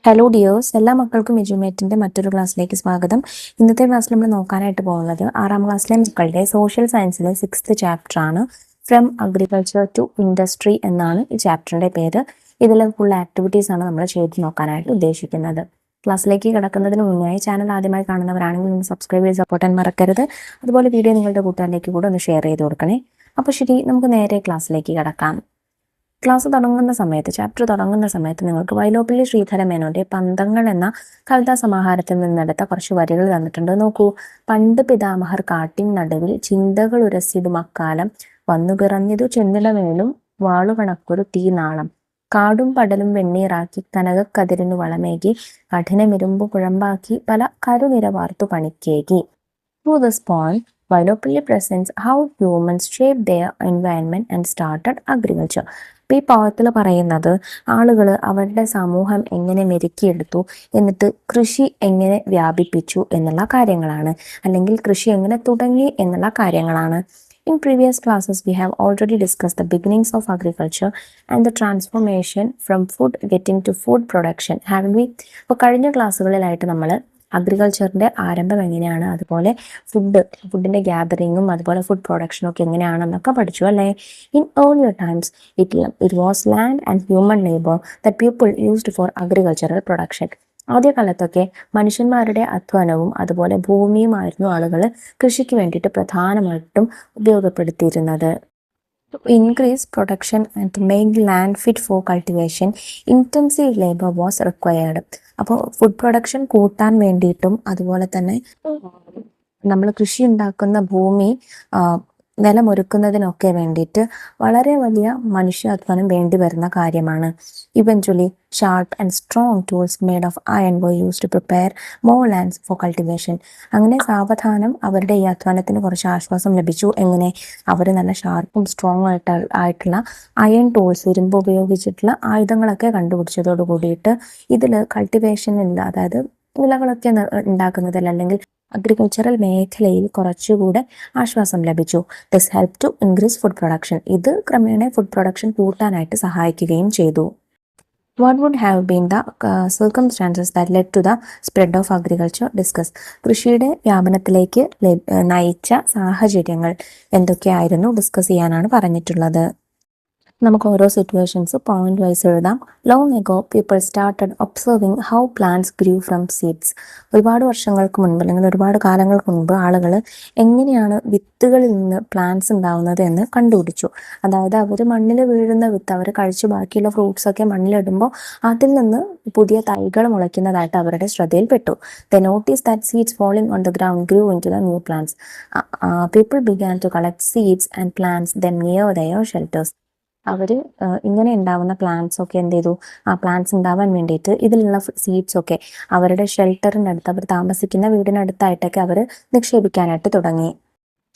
Hello dears, എല്ലാ മക്കൾക്കും എജ്യൂമേറ്റിന്റെ മറ്റൊരു ക്ലാസ്സിലേക്ക് സ്വാഗതം. ഇന്നത്തെ ക്ലാസ്സിൽ നമ്മൾ നോക്കാനായിട്ട് പോകുന്നത് 6ാം ക്ലാസ്സിലെ മക്കളുടെ സോഷ്യൽ സയൻസിലെ 6th ചാപ്റ്റർ ആണ്. ഫ്രം അഗ്രികൾച്ചർ ടു ഇൻഡസ്ട്രി എന്നാണ് ഈ ചാപ്റ്ററിന്റെ പേര്. ഇതിലെ ഫുൾ ആക്ടിവിറ്റീസ് ആണ് നമ്മൾ ചെയ്ത് നോക്കാനായിട്ട് ഉദ്ദേശിക്കുന്നത്. ക്ലാസ്സിലേക്ക് കിടക്കുന്നതിന് മുന്നേ ചാനൽ ആദ്യമായി കാണുന്നവരാണെങ്കിൽ നിങ്ങൾ സബ്സ്ക്രൈബ് ചെയ്ത് സപ്പോർട്ട് ചെയ്യാൻ മറക്കരുത്. അതുപോലെ വീഡിയോ നിങ്ങളുടെ കൂട്ടുകാരിലേക്ക് കൂടെ ഒന്ന് ഷെയർ ചെയ്ത് കൊടുക്കണേ. അപ്പോൾ ശരി, നമുക്ക് നേരെ ക്ലാസ്സിലേക്ക് കിടക്കാം. ക്ലാസ് തുടങ്ങുന്ന സമയത്ത്, ചാപ്റ്റർ തുടങ്ങുന്ന സമയത്ത് നിങ്ങൾക്ക് വൈലോപ്പിള്ളി ശ്രീധര മേനോന്റെ പന്തങ്ങൾ എന്ന കവിതാ സമാഹാരത്തിൽ നിന്നെടുത്ത കുറച്ച് വരികൾ തന്നിട്ടുണ്ട്. നോക്കൂ. പണ്ട് പിതാമഹർ കാട്ടിൻ നടുവിൽ ചിന്തകൾ ഉരസിടും അക്കാലം വന്നു പിറന്നിതു ചെന്നിടമേലും വാളുകണക്കൊരു തീനാളം കാടും പടലും വെണ്ണീറാക്കി കനകക്കതിരിനു വളമേകി കഠിനമിരുമ്പു കുഴമ്പാക്കി പല കരുനിര വാർത്തു പണിക്കേകി. Through this poem, Vailopilli presents how humans shaped their environment and started agriculture. അപ്പോൾ ഈ പാവത്തിൽ പറയുന്നത് ആളുകൾ അവരുടെ സമൂഹം എങ്ങനെ മെരുക്കിയെടുത്തു, എന്നിട്ട് കൃഷി എങ്ങനെ വ്യാപിപ്പിച്ചു എന്നുള്ള കാര്യങ്ങളാണ്, അല്ലെങ്കിൽ കൃഷി എങ്ങനെ തുടങ്ങി എന്നുള്ള കാര്യങ്ങളാണ്. In previous classes, we have already discussed the beginnings of agriculture and the transformation from food getting to food production, haven't we? അപ്പോൾ കഴിഞ്ഞ ക്ലാസ്സുകളിലായിട്ട് നമ്മൾ അഗ്രികൾച്ചറിൻ്റെ ആരംഭം എങ്ങനെയാണ്, അതുപോലെ ഫുഡിൻ്റെ ഗ്യാദറിങ്ങും അതുപോലെ ഫുഡ് പ്രൊഡക്ഷനും ഒക്കെ എങ്ങനെയാണെന്നൊക്കെ പഠിച്ചു അല്ലേ. In earlier times it was land and human labour that people used for agricultural production. ആദ്യകാലത്തൊക്കെ മനുഷ്യന്മാരുടെ അധ്വാനവും അതുപോലെ ഭൂമിയുമായിരുന്നു ആളുകൾ കൃഷിക്ക് വേണ്ടിയിട്ട് പ്രധാനമായിട്ടും ഉപയോഗപ്പെടുത്തിയിരുന്നത്. To increase production and to make the land fit for cultivation, intensive labor was required. അപ്പോൾ ഫുഡ് പ്രൊഡക്ഷൻ കൂട്ടാൻ വേണ്ടിയിട്ടും അതുപോലെ തന്നെ നമ്മൾ കൃഷി ഉണ്ടാക്കുന്ന ഭൂമി നിലമൊരുക്കുന്നതിനൊക്കെ വേണ്ടിയിട്ട് വളരെ വലിയ മനുഷ്യാധ്വാനം വേണ്ടി വരുന്ന കാര്യമാണ്. Eventually sharp and strong tools made of iron were used to prepare more lands for cultivation. അങ്ങനെ സാവധാനം അവരുടെ ഈ അധ്വാനത്തിന് കുറച്ച് ആശ്വാസം ലഭിച്ചു. എങ്ങനെ? അവർ നല്ല ഷാർപ്പും സ്ട്രോങ് ആയിട്ടുള്ള അയൺ ടൂൾസ്, ഇരുമ്പ് ഉപയോഗിച്ചിട്ടുള്ള ആയുധങ്ങളൊക്കെ കണ്ടുപിടിച്ചതോട് കൂടിയിട്ട് ഇതിൽ കൾട്ടിവേഷനില്ല, അതായത് വിളകളൊക്കെ ഉണ്ടാക്കുന്നതിൽ അല്ലെങ്കിൽ അഗ്രികൾച്ചറൽ മേഖലയിൽ കുറച്ചുകൂടെ ആശ്വാസം ലഭിച്ചു. This help to increase food production. ഇത് ക്രമേണ ഫുഡ് പ്രൊഡക്ഷൻ കൂട്ടാനായിട്ട് സഹായിക്കുകയും ചെയ്തു. What would have been the circumstances that led to the spread of agriculture? Discuss. കൃഷിയുടെ വ്യാപനത്തിലേക്ക് നയിച്ച സാഹചര്യങ്ങൾ എന്തൊക്കെയായിരുന്നു ഡിസ്കസ് ചെയ്യാനാണ് പറഞ്ഞിട്ടുള്ളത്. നമുക്ക് ഓരോ സിറ്റുവേഷൻസ് പോയിന്റ് വൈസ് എഴുതാം. Long ago people started observing how plants grew from seeds. ഒരുപാട് വർഷങ്ങൾക്ക് മുൻപ് അല്ലെങ്കിൽ ഒരുപാട് കാലങ്ങൾക്ക് മുൻപ് ആളുകൾ എങ്ങനെയാണ് വിത്തുകളിൽ നിന്ന് പ്ലാന്റ്സ് ഉണ്ടാവുന്നത് എന്ന് കണ്ടുപിടിച്ചു. അതായത് അവർ മണ്ണിൽ വീഴുന്ന വിത്ത് അവർ കഴിച്ച് ബാക്കിയുള്ള ഫ്രൂട്ട്സ് ഒക്കെ മണ്ണിലിടുമ്പോൾ അതിൽ നിന്ന് പുതിയ തൈകൾ മുളയ്ക്കുന്നതായിട്ട് അവരുടെ ശ്രദ്ധയിൽപ്പെട്ടു. The notice that seeds falling on the ground grew into the new plants. People began to collect seeds and plants them near their shelters. അവർ ഇങ്ങനെ ഉണ്ടാവുന്ന പ്ലാന്റ്സ് ഒക്കെ എന്ത് ചെയ്തു, ആ പ്ലാന്റ്സ് ഉണ്ടാവാൻ വേണ്ടിയിട്ട് ഇതിലുള്ള സീഡ്സ് ഒക്കെ അവരുടെ ഷെൽട്ടറിൻ്റെ അടുത്ത്, അവർ താമസിക്കുന്ന വീടിനടുത്തായിട്ടൊക്കെ അവർ നിക്ഷേപിക്കാനായിട്ട് തുടങ്ങി.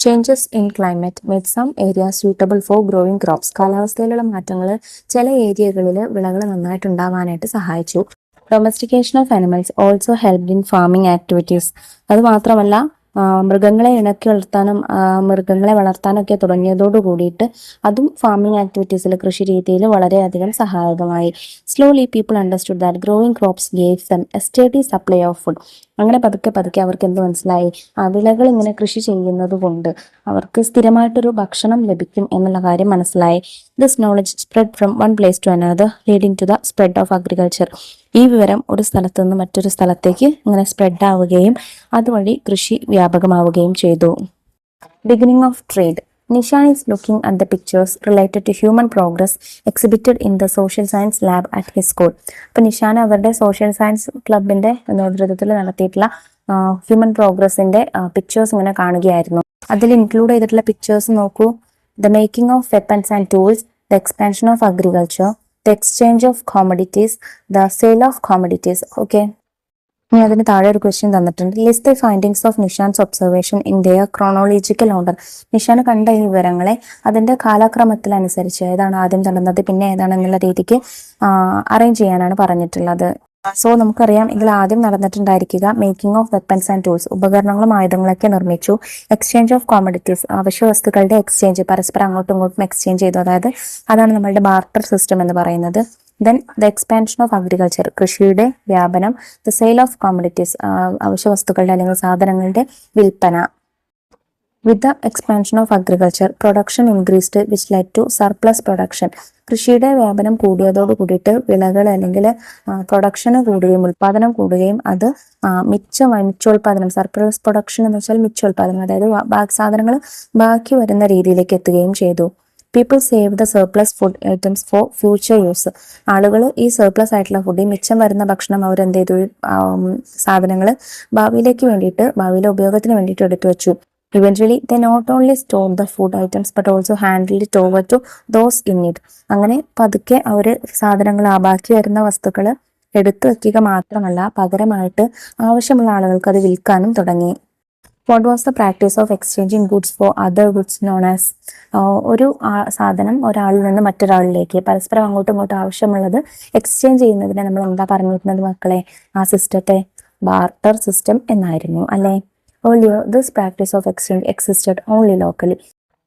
Changes in climate made some area suitable for growing crops. കാലാവസ്ഥയിലുള്ള മാറ്റങ്ങൾ ചില ഏരിയകളിൽ വിളകൾ നന്നായിട്ട് ഉണ്ടാവാനായിട്ട് സഹായിച്ചു. Domestication of animals also helped in farming activities. അത് മാത്രമല്ല മൃഗങ്ങളെ ഇണക്കി വളർത്താനും മൃഗങ്ങളെ വളർത്താനൊക്കെ തുടങ്ങിയതോട് കൂടിയിട്ട് അതും ഫാമിംഗ് ആക്ടിവിറ്റീസിൽ, കൃഷി രീതിയിൽ വളരെയധികം സഹായകമായി. Slowly people understood that growing crops gave them a study supply of food. അങ്ങനെ പതുക്കെ പതുക്കെ അവർക്ക് എന്ത് മനസ്സിലായി, ആ വിളകൾ ഇങ്ങനെ കൃഷി ചെയ്യുന്നത് കൊണ്ട് അവർക്ക് സ്ഥിരമായിട്ടൊരു ഭക്ഷണം ലഭിക്കും എന്നുള്ള കാര്യം മനസ്സിലായി. This knowledge spread from one place to another leading to the spread of agriculture. ഈ വിവരം ഒരു സ്ഥലത്ത് നിന്ന് മറ്റൊരു സ്ഥലത്തേക്ക് ഇങ്ങനെ സ്പ്രെഡ് ആവുകയും അതുവഴി കൃഷി വ്യാപകമാവുകയും ചെയ്തു. Beginning of trade. Nishan is looking at the pictures related to human progress exhibited in the social science lab at his school. അപ്പോൾ നിഷാൻ അവരുടെ സോഷ്യൽ സയൻസ് ക്ലബിന്റെ നേതൃത്വത്തിൽ നടത്തിയിട്ടുള്ള ഹ്യൂമൻ പ്രോഗ്രസിന്റെ പിക്ചേഴ്സ് ഇങ്ങനെ കാണുകയായിരുന്നു. അതിൽ ഇൻക്ലൂഡ് ചെയ്തിട്ടുള്ള പിക്ചേഴ്സ് നോക്കൂ. The making of weapons and tools, the expansion of agriculture, the exchange of commodities, the sale of commodities. Okay, ഇനി അതിന് താഴെ ഒരു ക്വസ്റ്റ്യൻ തന്നിട്ടുണ്ട്. List the findings of Nishan's observation in their chronological order. Nishan കണ്ട ഈ വിവരങ്ങളെ അതിന്റെ കാലക്രമത്തിലനുസരിച്ച് ഏതാണ് ആദ്യം നടന്നത് പിന്നെ ഏതാണെന്നുള്ള രീതിക്ക് അറേഞ്ച് ചെയ്യാനാണ് പറഞ്ഞിട്ടുള്ളത്. സോ നമുക്കറിയാം, ഇതിൽ ആദ്യം നടന്നിട്ടുണ്ടായിരിക്കുക making of weapons and tools, ഉപകരണങ്ങളും ആയുധങ്ങളൊക്കെ നിർമ്മിച്ചു. എക്സ്ചേഞ്ച് ഓഫ് കോമഡിറ്റീസ്, അവശ്യ വസ്തുക്കളുടെ എക്സ്ചേഞ്ച്, പരസ്പരം അങ്ങോട്ടും ഇങ്ങോട്ടും എക്സ്ചേഞ്ച് ചെയ്തു. അതായത് അതാണ് നമ്മളുടെ ബാർട്ടർ സിസ്റ്റം എന്ന് പറയുന്നത്. Then the expansion of agriculture, കൃഷിയുടെ വ്യാപനം. ദ സെയിൽ ഓഫ് കോമഡിറ്റീസ്, അവശ്യ വസ്തുക്കളുടെ അല്ലെങ്കിൽ സാധനങ്ങളുടെ വിൽപ്പന. With the expansion of agriculture, production increased which led to surplus production. കൃഷിയുടെ വ്യാപനം കൂടിയതോട് കൂടിയിട്ട് വിളകൾ അല്ലെങ്കിൽ പ്രൊഡക്ഷന് കൂടുകയും ഉൽപാദനം കൂടുകയും അത് മിച്ചോൽപാദനം, സർപ്ലസ് പ്രൊഡക്ഷൻ എന്ന് വെച്ചാൽ മിച്ചോൽപാദനം, അതായത് സാധനങ്ങൾ ബാക്കി വരുന്ന രീതിയിലേക്ക് എത്തുകയും ചെയ്തു. People save the surplus food items four future use. ആളുകൾ ഈ സർപ്ലസ് ആയിട്ടുള്ള ഫുഡ്, മിച്ചം വരുന്ന ഭക്ഷണം അവരെന്ത് ചെയ്തു, സാധനങ്ങൾ ഭാവിയിലെ ഉപയോഗത്തിന് വേണ്ടിയിട്ട് എടുത്തു വെച്ചു. Eventually, they not only stored the food items but also handed it over to those in need. അങ്ങനെ പതുക്കെ അവർ സാധനങ്ങൾ, ബാക്കി വരുന്ന വസ്തുക്കൾ എടുത്തു വയ്ക്കുക മാത്രമല്ല പകരമായിട്ട് ആവശ്യമുള്ള ആളുകൾക്ക് അത് വിൽക്കാനും തുടങ്ങി. What was the practice of exchanging goods for other goods known as? ഒരു സാധനം ഒരാളിൽ നിന്ന് മറ്റൊരാളിലേക്ക് പരസ്പരം അങ്ങോട്ടും ഇങ്ങോട്ടും ആവശ്യമുള്ളത് എക്സ്ചേഞ്ച് ചെയ്യുന്നതിനെ നമ്മൾ എന്താ പറഞ്ഞിരുന്നത് മക്കളെ? ആ സിസ്റ്റത്തെ ബാർട്ടർ സിസ്റ്റം എന്നായിരുന്നു അല്ലേ? Earlier, this practice of exchange existed only locally.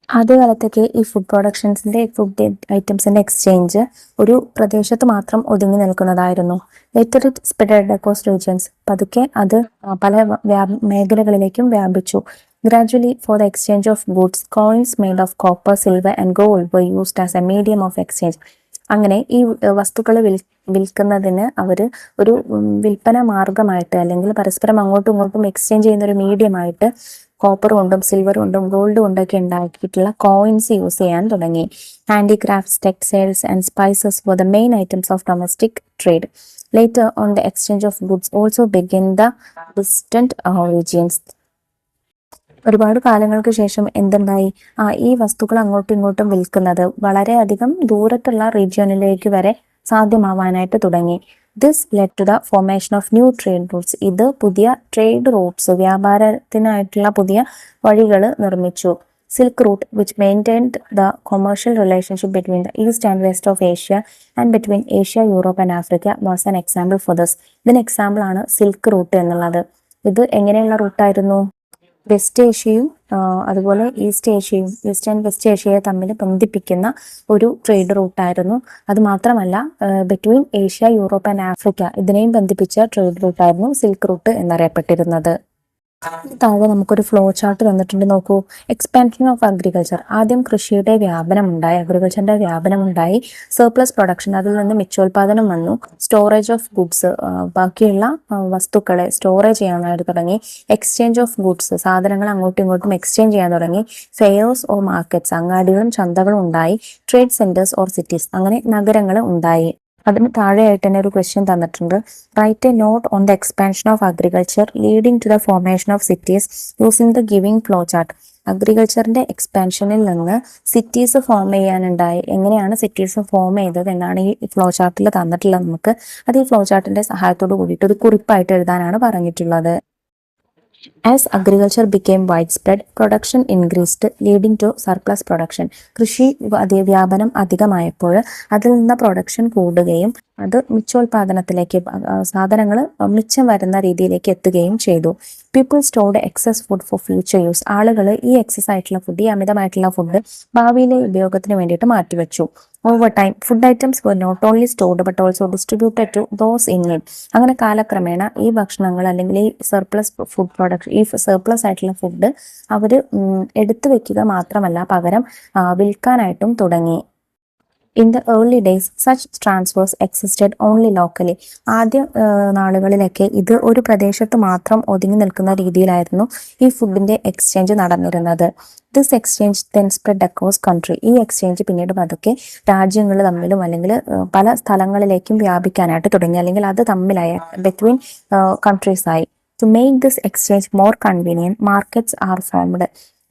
ആദ്യകാലത്തൊക്കെ ഈ ഫുഡ് ഐറ്റംസിന്റെ എക്സ്ചേഞ്ച് ഒരു പ്രദേശത്ത് മാത്രം ഒതുങ്ങി നിൽക്കുന്നതായിരുന്നു. Later it spread across regions. പതുക്കെ അത് പല മേഖലകളിലേക്കും വ്യാപിച്ചു. Gradually, for the exchange of goods, coins made of copper, silver and gold were used as a medium of exchange. അങ്ങനെ ഈ വസ്തുക്കൾ വിൽക്കുന്നതിന് അവർ ഒരു വിൽപ്പന മാർഗമായിട്ട് അല്ലെങ്കിൽ പരസ്പരം അങ്ങോട്ടും ഇങ്ങോട്ടും എക്സ്ചേഞ്ച് ചെയ്യുന്ന ഒരു മീഡിയമായിട്ട് കോപ്പർ കൊണ്ടും സിൽവർ കൊണ്ടും ഗോൾഡ് കൊണ്ടൊക്കെ ഉണ്ടാക്കിയിട്ടുള്ള കോയിൻസ് യൂസ് ചെയ്യാൻ തുടങ്ങി. Handicrafts, textiles and spices were the main items of domestic trade. Later on, the exchange of goods also began the distant regions. ഒരുപാട് കാലങ്ങൾക്ക് ശേഷം എന്തുണ്ടായി? ഈ വസ്തുക്കൾ അങ്ങോട്ടും ഇങ്ങോട്ടും വിൽക്കുന്നത് വളരെയധികം ദൂരത്തുള്ള റീജിയനിലേക്ക് വരെ സാധ്യമാവാനായിട്ട് തുടങ്ങി. This led to the formation of new trade routes. ഇത് പുതിയ ട്രേഡ് റൂട്ട്സ്, വ്യാപാരത്തിനായിട്ടുള്ള പുതിയ വഴികൾ നിർമ്മിച്ചു. Silk route which maintained the commercial relationship between the east and west of Asia and between Asia, Europe and Africa was an example for this. ഇതിന് example ആണ് silk route എന്നുള്ളത്. ഇത് എങ്ങനെയുള്ള റൂട്ടായിരുന്നു? വെസ്റ്റ് ഏഷ്യയും അതുപോലെ ഈസ്റ്റ് ആൻഡ് വെസ്റ്റ് ഏഷ്യയെ തമ്മിൽ ബന്ധിപ്പിക്കുന്ന ഒരു trade റൂട്ടായിരുന്നു. അത് മാത്രമല്ല between Asia, Europe and Africa ഇതിനെയും ബന്ധിപ്പിച്ച ട്രേഡ് റൂട്ടായിരുന്നു സിൽക്ക് റൂട്ട് എന്നറിയപ്പെട്ടിരുന്നത്. താഴെ നമുക്കൊരു ഫ്ലോ ചാർട്ട് തന്നിട്ടുണ്ട്, നോക്കൂ. Expansion of agriculture. ആദ്യം കൃഷിയുടെ അഗ്രികൾച്ചറിന്റെ വ്യാപനം ഉണ്ടായി. സർപ്ലസ് പ്രൊഡക്ഷൻ, അതിൽ നിന്ന് മിച്ചോൽപാദനം വന്നു. സ്റ്റോറേജ് ഓഫ് ഗുഡ്സ്, ബാക്കിയുള്ള വസ്തുക്കളെ സ്റ്റോറേജ് ചെയ്യാനായിട്ട് തുടങ്ങി. എക്സ്ചേഞ്ച് ഓഫ് ഗുഡ്സ്, സാധനങ്ങൾ അങ്ങോട്ടും ഇങ്ങോട്ടും എക്സ്ചേഞ്ച് ചെയ്യാൻ തുടങ്ങി. ഫെയേഴ്സ് ഓർ മാർക്കറ്റ്സ്, അങ്ങാടികളും ചന്തകളും ഉണ്ടായി. ട്രേഡ് സെന്റേഴ്സ് ഓർ സിറ്റീസ്, അങ്ങനെ നഗരങ്ങൾ ഉണ്ടായി. അതിന് താഴെയായിട്ട് തന്നെ ഒരു ക്വസ്റ്റ്യൻ തന്നിട്ടുണ്ട്. Write a note on the expansion of agriculture leading to the formation of cities using the giving flow chart. അഗ്രികൾച്ചറിന്റെ എക്സ്പാൻഷനിൽ നിന്ന് സിറ്റീസ് ഫോം ചെയ്യാനുണ്ടായി. എങ്ങനെയാണ് സിറ്റീസ് ഫോം ചെയ്തത് എന്നാണ് ഈ ഫ്ലോ ചാർട്ടിൽ തന്നിട്ടുള്ളത് നമുക്ക്. അത് ഈ ഫ്ലോ ചാർട്ടിന്റെ സഹായത്തോട് കൂടിയിട്ട് ഒരു കുറിപ്പായിട്ട് എഴുതാനാണ് പറഞ്ഞിട്ടുള്ളത്. As agriculture became widespread, production increased, leading to surplus production. കൃഷി വ്യാപനം അധികമായപ്പോൾ അതിൽ നിന്ന് പ്രൊഡക്ഷൻ കൂടുകയും അത് മിച്ചോൽപാദനത്തിലേക്ക്, സാധനങ്ങൾ മിച്ചം വരുന്ന രീതിയിലേക്ക് എത്തുകയും ചെയ്തു. People stored excess food for future use. ആളുകൾ ഈ എക്സസ് ആയിട്ടുള്ള ഫുഡ്, ഈ അമിതമായിട്ടുള്ള ഫുഡ് ഭാവിയിലെ ഉപയോഗത്തിന് വേണ്ടിയിട്ട് മാറ്റിവെച്ചു. Over time, food items were not only stored but also distributed to those in need. അങ്ങനെ കാലക്രമേണ ഈ ഭക്ഷണങ്ങൾ അല്ലെങ്കിൽ ഈ സർപ്ലസ് ഫുഡ് പ്രൊഡക്ഷൻ, ഈ സർപ്ലസ് ആയിട്ടുള്ള ഫുഡ് അവർ എടുത്തു വെക്കുക മാത്രമല്ല പകരം വിൽക്കാനായിട്ടും തുടങ്ങി. In the early days, such transfers existed only locally. ആദ്യ നാളുകളിലൊക്കെ ഇത് ഒരു പ്രദേശത്ത് മാത്രം ഒതുങ്ങി നിൽക്കുന്ന രീതിയിലായിരുന്നു ഈ ഫുഡിന്റെ എക്സ്ചേഞ്ച് നടന്നിരുന്നത്. This exchange then spread across country. ഈ എക്സ്ചേഞ്ച് പിന്നീട് പതുക്കെ രാജ്യങ്ങൾ തമ്മിലും അല്ലെങ്കിൽ പല സ്ഥലങ്ങളിലേക്കും വ്യാപിക്കാനായിട്ട് തുടങ്ങി, അല്ലെങ്കിൽ അത് തമ്മിലായ ബിറ്റ്വീൻ കൺട്രീസ് ആയി. To make this exchange more convenient, markets are formed.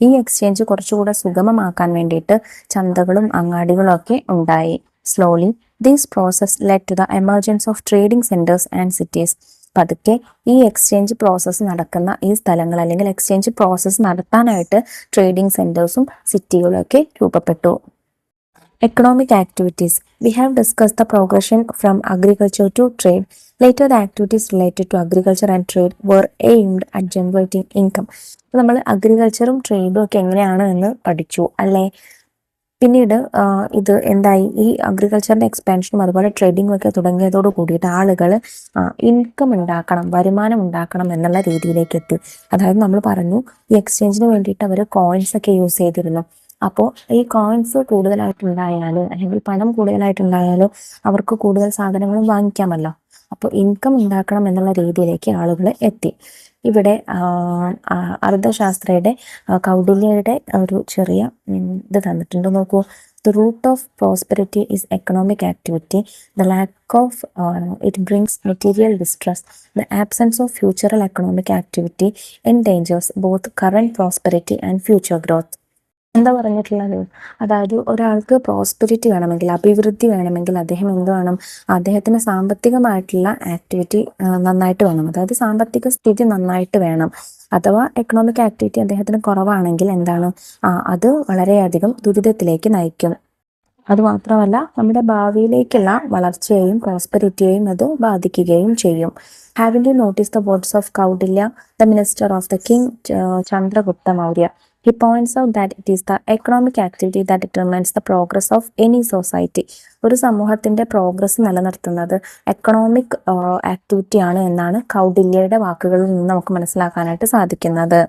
ഈ എക്സ്ചേഞ്ച് കുറച്ചുകൂടെ സുഗമമാക്കാൻ വേണ്ടിയിട്ട് ചന്തകളും അങ്ങാടികളും ഒക്കെ ഉണ്ടായി. Slowly this process led to the emergence of trading centres and cities. പതുക്കെ ഈ എക്സ്ചേഞ്ച് പ്രോസസ്സ് നടക്കുന്ന ഈ സ്ഥലങ്ങൾ അല്ലെങ്കിൽ എക്സ്ചേഞ്ച് പ്രോസസ്സ് നടത്താനായിട്ട് ട്രേഡിംഗ് സെന്റേഴ്സും സിറ്റികളും ഒക്കെ രൂപപ്പെട്ടു. Economic activities. We have discussed the progression from agriculture to trade. Later, the activities related to agriculture and trade were aimed at generating income. നമ്മൾ അഗ്രികൾച്ചറും ട്രേഡും ഒക്കെ എങ്ങനെയാണ് എന്ന് പഠിച്ചു അല്ലേ? പിന്നീട് ഇത് എന്തായി, ഈ അഗ്രികൾച്ചറിന്റെ എക്സ്പാൻഷനും അതുപോലെ ട്രേഡിങ്ങും ഒക്കെ തുടങ്ങിയതോട് കൂടിയിട്ട് ആളുകൾ ഇൻകം ഉണ്ടാക്കണം, വരുമാനം ഉണ്ടാക്കണം എന്നുള്ള രീതിയിലേക്ക് എത്തി. അതായത് നമ്മൾ പറഞ്ഞു ഈ എക്സ്ചേഞ്ചിന് വേണ്ടിയിട്ട് അവർ കോയിൻസ് ഒക്കെ യൂസ് ചെയ്തിരുന്നു. അപ്പോൾ ഈ കോയിൻസ് കൂടുതലായിട്ടുണ്ടായാലും അല്ലെങ്കിൽ പണം കൂടുതലായിട്ടുണ്ടായാലും അവർക്ക് കൂടുതൽ സാധനങ്ങളും വാങ്ങിക്കാമല്ലോ. അപ്പോൾ ഇൻകം ഉണ്ടാക്കണം എന്നുള്ള രീതിയിലേക്ക് ആളുകൾ എത്തി. ഇവിടെ അർത്ഥശാസ്ത്രയുടെ കൗടില്യയുടെ ഒരു ചെറിയ ഇത് തന്നിട്ടുണ്ട്, നോക്കൂ. The root of prosperity is economic activity. The lack of it brings material distress. The absence of future economic activity endangers both current prosperity and future growth. എന്താ പറഞ്ഞിട്ടുള്ളത്? അതായത് ഒരാൾക്ക് പ്രോസ്പെരിറ്റി വേണമെങ്കിൽ, അഭിവൃദ്ധി വേണമെങ്കിൽ അദ്ദേഹം എന്ത് വേണം? അദ്ദേഹത്തിന് സാമ്പത്തികമായിട്ടുള്ള ആക്ടിവിറ്റി നന്നായിട്ട് വേണം. അതായത് സാമ്പത്തിക സ്ഥിതി നന്നായിട്ട് വേണം. അഥവാ എക്കണോമിക് ആക്ടിവിറ്റി അദ്ദേഹത്തിന് കുറവാണെങ്കിൽ എന്താണ്, അത് വളരെയധികം ദുരിതത്തിലേക്ക് നയിക്കും. അതുമാത്രമല്ല നമ്മുടെ ഭാവിയിലേക്കുള്ള വളർച്ചയെയും പ്രോസ്പെരിറ്റിയെയും അത് ബാധിക്കുകയും ചെയ്യും. Having you noticed the words of Kaudilya, the minister of the king Chandragupta Maurya, he points out that it is the economic activity that determines the progress of any society. ഒരു സമൂഹത്തിന്റെ പ്രോഗ്രസ് നിലനിർത്തുന്നത് economic activity ആണ് എന്നാണ് കൗഡില്യയുടെ വാക്കുകളിൽ നിന്ന് നമുക്ക് മനസ്സിലാക്കാനായിട്ട് സാധിക്കുന്നത്.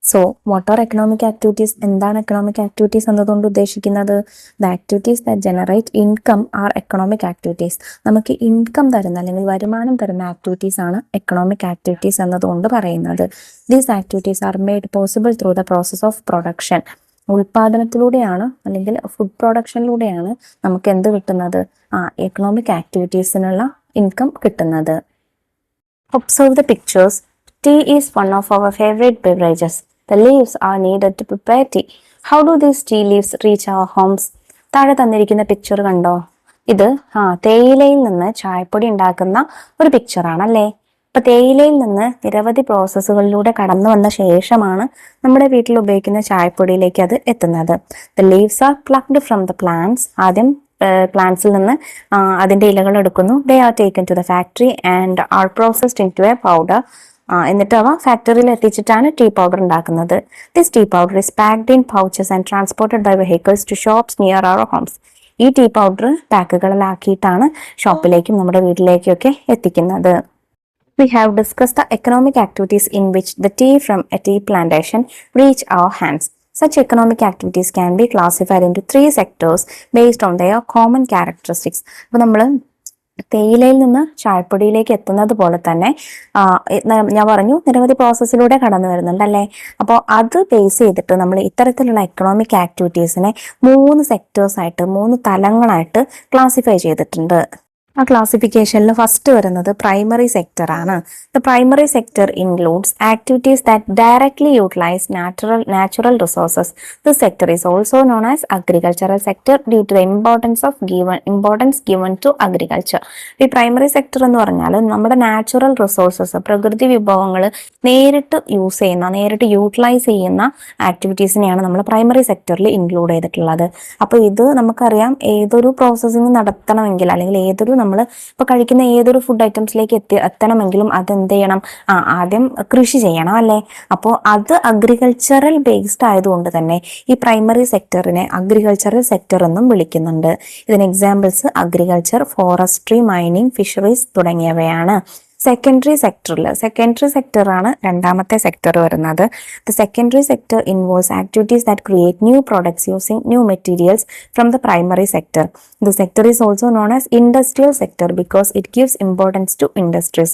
So what are economic activities? എന്താണ് എക്കണോമിക് ആക്ടിവിറ്റീസ് എന്നതുകൊണ്ട് ഉദ്ദേശിക്കുന്നത്? The activities that generate income are economic activities. നമുക്ക് ഇൻകം തരുന്ന അല്ലെങ്കിൽ വരുമാനം തരുന്ന ആക്ടിവിറ്റീസ് ആണ് എക്കണോമിക് ആക്ടിവിറ്റീസ് എന്നതുകൊണ്ട് പറയുന്നത്. These activities are made possible through the process of production. ഉൽപാദനത്തിലൂടെയാണ് അല്ലെങ്കിൽ ഫുഡ് പ്രൊഡക്ഷനിലൂടെയാണ് നമുക്ക് എന്ത് കിട്ടുന്നത്? എക്കണോമിക് ആക്ടിവിറ്റീസിനുള്ള ഇൻകം കിട്ടുന്നത്. Observe the pictures. Tea is one of our favorite beverages. The leaves are needed to prepare tea. How do these tea leaves reach our homes? താഴെ തന്നിരിക്കുന്ന പിക്ചർ കണ്ടോ? ഇത് തേയിലയിൽ നിന്ന് ചായപ്പൊടി ഉണ്ടാക്കുന്ന ഒരു പിക്ചറാണല്ലേ. അപ്പൊ തേയിലയിൽ നിന്ന് നിരവധി പ്രോസസ്സുകളിലൂടെ കടന്നു വന്ന ശേഷമാണ് നമ്മുടെ വീട്ടിൽ ഉപയോഗിക്കുന്ന ചായപ്പൊടിയിലേക്ക് അത് എത്തുന്നത്. The leaves are plucked from the plants. ആദ്യം പ്ലാന്റ്സിൽ നിന്ന് അതിന്റെ ഇലകൾ എടുക്കുന്നു. They are taken to the factory and are processed into a powder. എന്നിട്ട് അവ ഫാക്ടറിയിൽ എത്തിച്ചിട്ടാണ് ടീ പൗഡർ ഉണ്ടാക്കുന്നത്. This tea powder is packed in pouches and transported by vehicles to shops near our homes. ഈ ടീ പൗഡർ പാക്കുകളിലാക്കിയിട്ടാണ് ഷോപ്പിലേക്കും നമ്മുടെ വീട്ടിലേക്കും ഒക്കെ എത്തിക്കുന്നത്. We have discussed the economic activities in which the tea from a tea plantation reach our hands. Such economic activities can be classified into 3 sectors based on their common characteristics. അപ്പോൾ നമ്മൾ തേയിലയിൽ നിന്ന് ചായപ്പൊടിയിലേക്ക് എത്തുന്നത് പോലെ തന്നെ ഞാൻ പറഞ്ഞു നിരവധി പ്രോസസ്സിലൂടെ കടന്നു വരുന്നുണ്ട് അല്ലേ. അപ്പോൾ അത് ബേസ് ചെയ്തിട്ട് നമ്മൾ ഇത്തരത്തിലുള്ള എക്കണോമിക് ആക്ടിവിറ്റീസിനെ 3 സെക്ടേഴ്സായിട്ട് 3 തലങ്ങളായിട്ട് ക്ലാസിഫൈ ചെയ്തിട്ടുണ്ട്. ആ ക്ലാസിഫിക്കേഷനിൽ ഫസ്റ്റ് വരുന്നത് പ്രൈമറി സെക്ടർ ആണ്. The primary sector includes activities that directly utilise natural resources. This sector is also known as agricultural sector due to the importance given to agriculture. ഈ primary sector എന്ന് പറഞ്ഞാൽ നമ്മുടെ natural resources, പ്രകൃതി വിഭവങ്ങൾ നേരിട്ട് use ചെയ്യുന്ന, നേരിട്ട് യൂട്ടിലൈസ് ചെയ്യുന്ന ആക്ടിവിറ്റീസിനെയാണ് നമ്മൾ പ്രൈമറി സെക്ടറിൽ ഇൻക്ലൂഡ് ചെയ്തിട്ടുള്ളത്. അപ്പോൾ ഇത് നമുക്കറിയാം, ഏതൊരു പ്രോസസ്സിങ് നടത്തണമെങ്കിൽ അല്ലെങ്കിൽ ഏതൊരു നമ്മൾ ഇപ്പോൾ കഴിക്കുന്ന ഏതൊരു ഫുഡ് ഐറ്റംസിലേക്ക് എത്തണമെങ്കിലും അതെന്ത് ചെയ്യണം? ആദ്യം കൃഷി ചെയ്യണം അല്ലേ. അപ്പോൾ അത് അഗ്രികൾച്ചറൽ ബേസ്ഡ് ആയതുകൊണ്ട് തന്നെ ഈ പ്രൈമറി സെക്ടറിനെ അഗ്രികൾച്ചറൽ സെക്ടർ എന്നും വിളിക്കുന്നുണ്ട്. ഇതിന് examples agriculture, forestry, mining, fisheries തുടങ്ങിയവയാണ്. സെക്കൻഡറി സെക്ടറാണ് രണ്ടാമത്തെ സെക്ടർ വരുന്നത്. The secondary sector involves activities that create new products using new materials from the primary sector. The sector is also known as industrial sector because it gives importance to industries.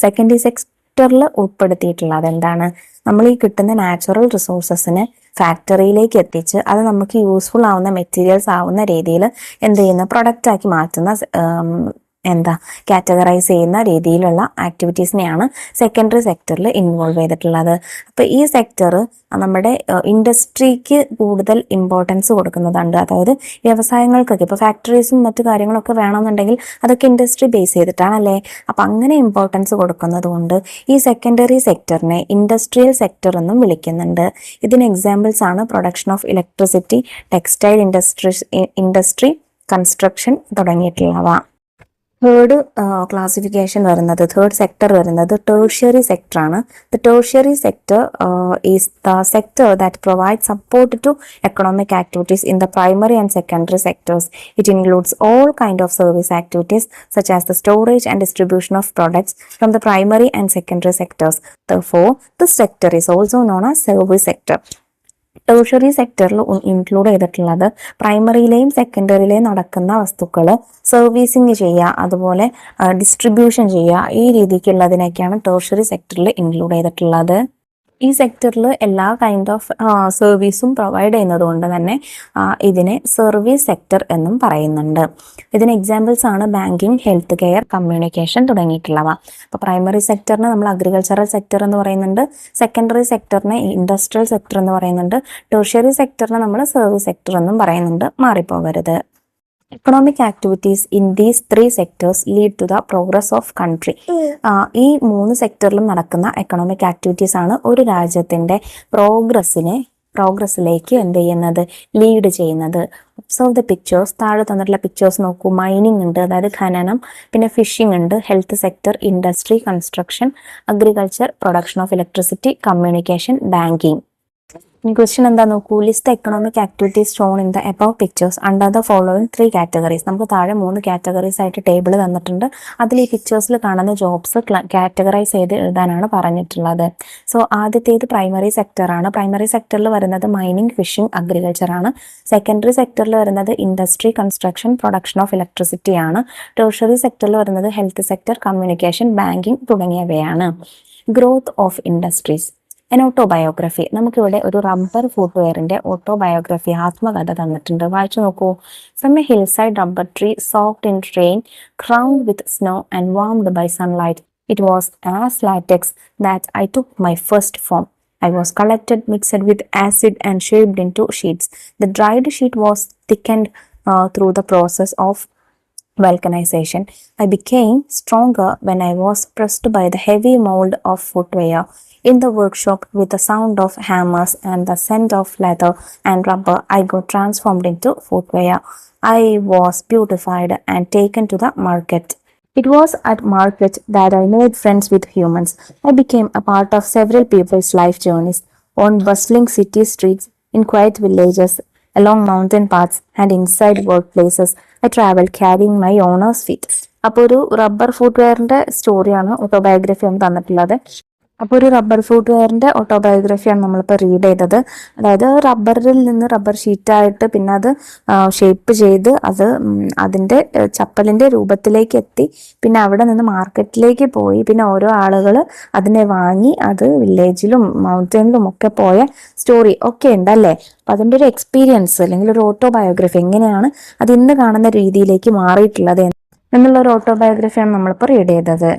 Secondary സെക്ടറിൽ ഉൾപ്പെടുത്തിയിട്ടുള്ളത് എന്താണ്? നമ്മൾ ഈ കിട്ടുന്ന natural റിസോഴ്സസിന് ഫാക്ടറിയിലേക്ക് എത്തിച്ച് അത് നമുക്ക് useful ആവുന്ന മെറ്റീരിയൽസ് ആവുന്ന രീതിയിൽ എന്ത് ചെയ്യുന്ന പ്രൊഡക്റ്റാക്കി മാറ്റുന്ന കാറ്റഗറൈസ് ചെയ്യുന്ന രീതിയിലുള്ള ആക്ടിവിറ്റീസിനെയാണ് സെക്കൻഡറി സെക്ടറിൽ ഇൻവോൾവ് ചെയ്തിട്ടുള്ളത്. അപ്പോൾ ഈ സെക്ടർ നമ്മുടെ ഇൻഡസ്ട്രിക്ക് കൂടുതൽ ഇമ്പോർട്ടൻസ് കൊടുക്കുന്നതുണ്ട്. അതായത് വ്യവസായങ്ങൾക്കൊക്കെ ഇപ്പോൾ ഫാക്ടറീസും മറ്റു കാര്യങ്ങളൊക്കെ വേണമെന്നുണ്ടെങ്കിൽ അതൊക്കെ ഇൻഡസ്ട്രി ബേസ് ചെയ്തിട്ടാണല്ലേ. അപ്പം അങ്ങനെ ഇമ്പോർട്ടൻസ് കൊടുക്കുന്നത് കൊണ്ട് ഈ സെക്കൻഡറി സെക്ടറിനെ ഇൻഡസ്ട്രിയൽ സെക്ടർ എന്നും വിളിക്കുന്നുണ്ട്. ഇതിന് എക്സാമ്പിൾസ് ആണ് production of electricity, textile industry, construction തുടങ്ങിയിട്ടുള്ളവ. തേർഡ് ക്ലാസിഫിക്കേഷൻ വരുന്നത്, തേർഡ് സെക്ടർ വരുന്നത് ടേർഷ്യറി സെക്ടർ ആണ്. The tertiary sector is the sector that provide support to economic activities in the primary and secondary sectors. It includes all kind of service activities such as the storage and distribution of products from the primary and secondary sectors. Therefore, this sector is also known as service sector. Tertiary സെക്ടറിൽ include ചെയ്തിട്ടുള്ളത് പ്രൈമറിയിലെയും സെക്കൻഡറിയിലെയും നടക്കുന്ന വസ്തുക്കൾ servicing ചെയ്യുക, അതുപോലെ distribution ചെയ്യുക, ഈ രീതിക്കുള്ളതിനൊക്കെയാണ് tertiary സെക്ടറിൽ include ചെയ്തിട്ടുള്ളത്. ഈ സെക്ടറിൽ എല്ലാ കൈൻഡ് ഓഫ് സർവീസും പ്രൊവൈഡ് ചെയ്യുന്നത് കൊണ്ട് തന്നെ ഇതിനെ സർവീസ് സെക്ടർ എന്നും പറയുന്നുണ്ട്. ഇതിന് എക്സാമ്പിൾസ് ആണ് ബാങ്കിങ്, ഹെൽത്ത് കെയർ, കമ്മ്യൂണിക്കേഷൻ തുടങ്ങിയിട്ടുള്ളവ. അപ്പോൾ പ്രൈമറി സെക്ടറിന് നമ്മൾ അഗ്രികൾച്ചറൽ സെക്ടർ എന്ന് പറയുന്നുണ്ട്, സെക്കൻഡറി സെക്ടറിനെ ഇൻഡസ്ട്രിയൽ സെക്ടർ എന്ന് പറയുന്നുണ്ട്, ടെർഷ്യറി സെക്ടറിനെ നമ്മൾ സർവീസ് സെക്ടർ എന്നും പറയുന്നുണ്ട്, മാറിപ്പോകരുത്. Economic activities in these three sectors lead to the progress of country. ഈ മൂന്ന് സെക്ടറിലും നടക്കുന്ന എക്കണോമിക് ആക്ടിവിറ്റീസ് ആണ് ഒരു രാജ്യത്തിന്റെ പ്രോഗ്രസ്സിലേക്ക് എന്ത് ചെയ്യുന്നത്, ലീഡ് ചെയ്യുന്നത്. Observe the pictures. താഴെ തന്നിട്ടുള്ള പിക്ചേഴ്സ് നോക്കൂ. മൈനിങ് ഉണ്ട്, അതായത് ഖനനം, പിന്നെ ഫിഷിംഗ് ഉണ്ട്, health sector, industry, construction, agriculture, production of electricity, communication, banking. ഇനി ക്വസ്റ്റ്യൻ എന്താ നോക്കൂ. List economic activities Sean in the above pictures under the following 3 categories. നമുക്ക് താഴെ 3 കാറ്റഗറീസ് ആയിട്ട് ടേബിൾ തന്നിട്ടുണ്ട്. അതിൽ ഈ പിക്ചേഴ്സിൽ കാണുന്ന ജോബ്സ് കാറ്റഗറൈസ് ചെയ്ത് എഴുതാനാണ് പറഞ്ഞിട്ടുള്ളത്. സോ ആദ്യത്തേത് പ്രൈമറി സെക്ടർ ആണ്. പ്രൈമറി സെക്ടറിൽ വരുന്നത് മൈനിങ്, ഫിഷിംഗ്, അഗ്രികൾച്ചർ ആണ്. സെക്കൻഡറി സെക്ടറിൽ വരുന്നത് industry, construction, production of electricity ആണ്. ടെർഷ്യറി സെക്ടറിൽ വരുന്നത് ഹെൽത്ത് സെക്ടർ, കമ്മ്യൂണിക്കേഷൻ, ബാങ്കിങ് തുടങ്ങിയവയാണ്. Growth of industries. N autobiography. നമുക്കിവിടെ ഒരു റബ്ബർ ഫുട്വെയറിന്റെ ഓട്ടോബയോഗ്രഫി, ആത്മകഥ തന്നിട്ടുണ്ട്. വായിച്ചു നോക്കൂ. From A hill side rubber tree soaked in rain, crowned with snow and warmed by sunlight. It was as latex that I took my first form. I was collected, mixed with acid and shaped into sheets. The dried sheet was thickened through the process of vulcanization. I became stronger when I was pressed by the heavy mold of footwear. In the workshop, with the sound of hammers and the scent of leather and rubber, I got transformed into footwear. I was beautified and taken to the market. It was at market that I made friends with humans. I became a part of several people's life journeys, on bustling city streets, in quiet villages, along mountain paths, and inside workplaces. I traveled carrying my owner's feet. അപ്പോൾ ഒരു rubber ഫുട്വെയറിന്റെ സ്റ്റോറിയാണ് autobiography എന്ന് തന്നിട്ടുള്ളത്. അപ്പോൾ ഒരു rubber ഫുട്വെയറിന്റെ ഓട്ടോബയോഗ്രഫിയാണ് നമ്മളിപ്പോൾ read ചെയ്തത്. അതായത് റബ്ബറിൽ നിന്ന് റബ്ബർ ഷീറ്റായിട്ട് പിന്നെ അത് ഷേപ്പ് ചെയ്ത് അത് അതിൻ്റെ ചപ്പലിൻ്റെ രൂപത്തിലേക്ക് എത്തി, പിന്നെ അവിടെ നിന്ന് മാർക്കറ്റിലേക്ക് പോയി, പിന്നെ ഓരോ ആളുകൾ അതിനെ വാങ്ങി അത് വില്ലേജിലും മൗണ്ടനിലും ഒക്കെ പോയ സ്റ്റോറി ഒക്കെ ഉണ്ടല്ലേ. അപ്പം അതിൻ്റെ ഒരു എക്സ്പീരിയൻസ് അല്ലെങ്കിൽ ഒരു ഓട്ടോബയോഗ്രഫി എങ്ങനെയാണ് അത് ഇന്ന് കാണുന്ന രീതിയിലേക്ക് മാറിയിട്ടുള്ളത് എന്നുള്ള ഒരു ഓട്ടോബയോഗ്രഫിയാണ് നമ്മളിപ്പോൾ റീഡ് ചെയ്തത്.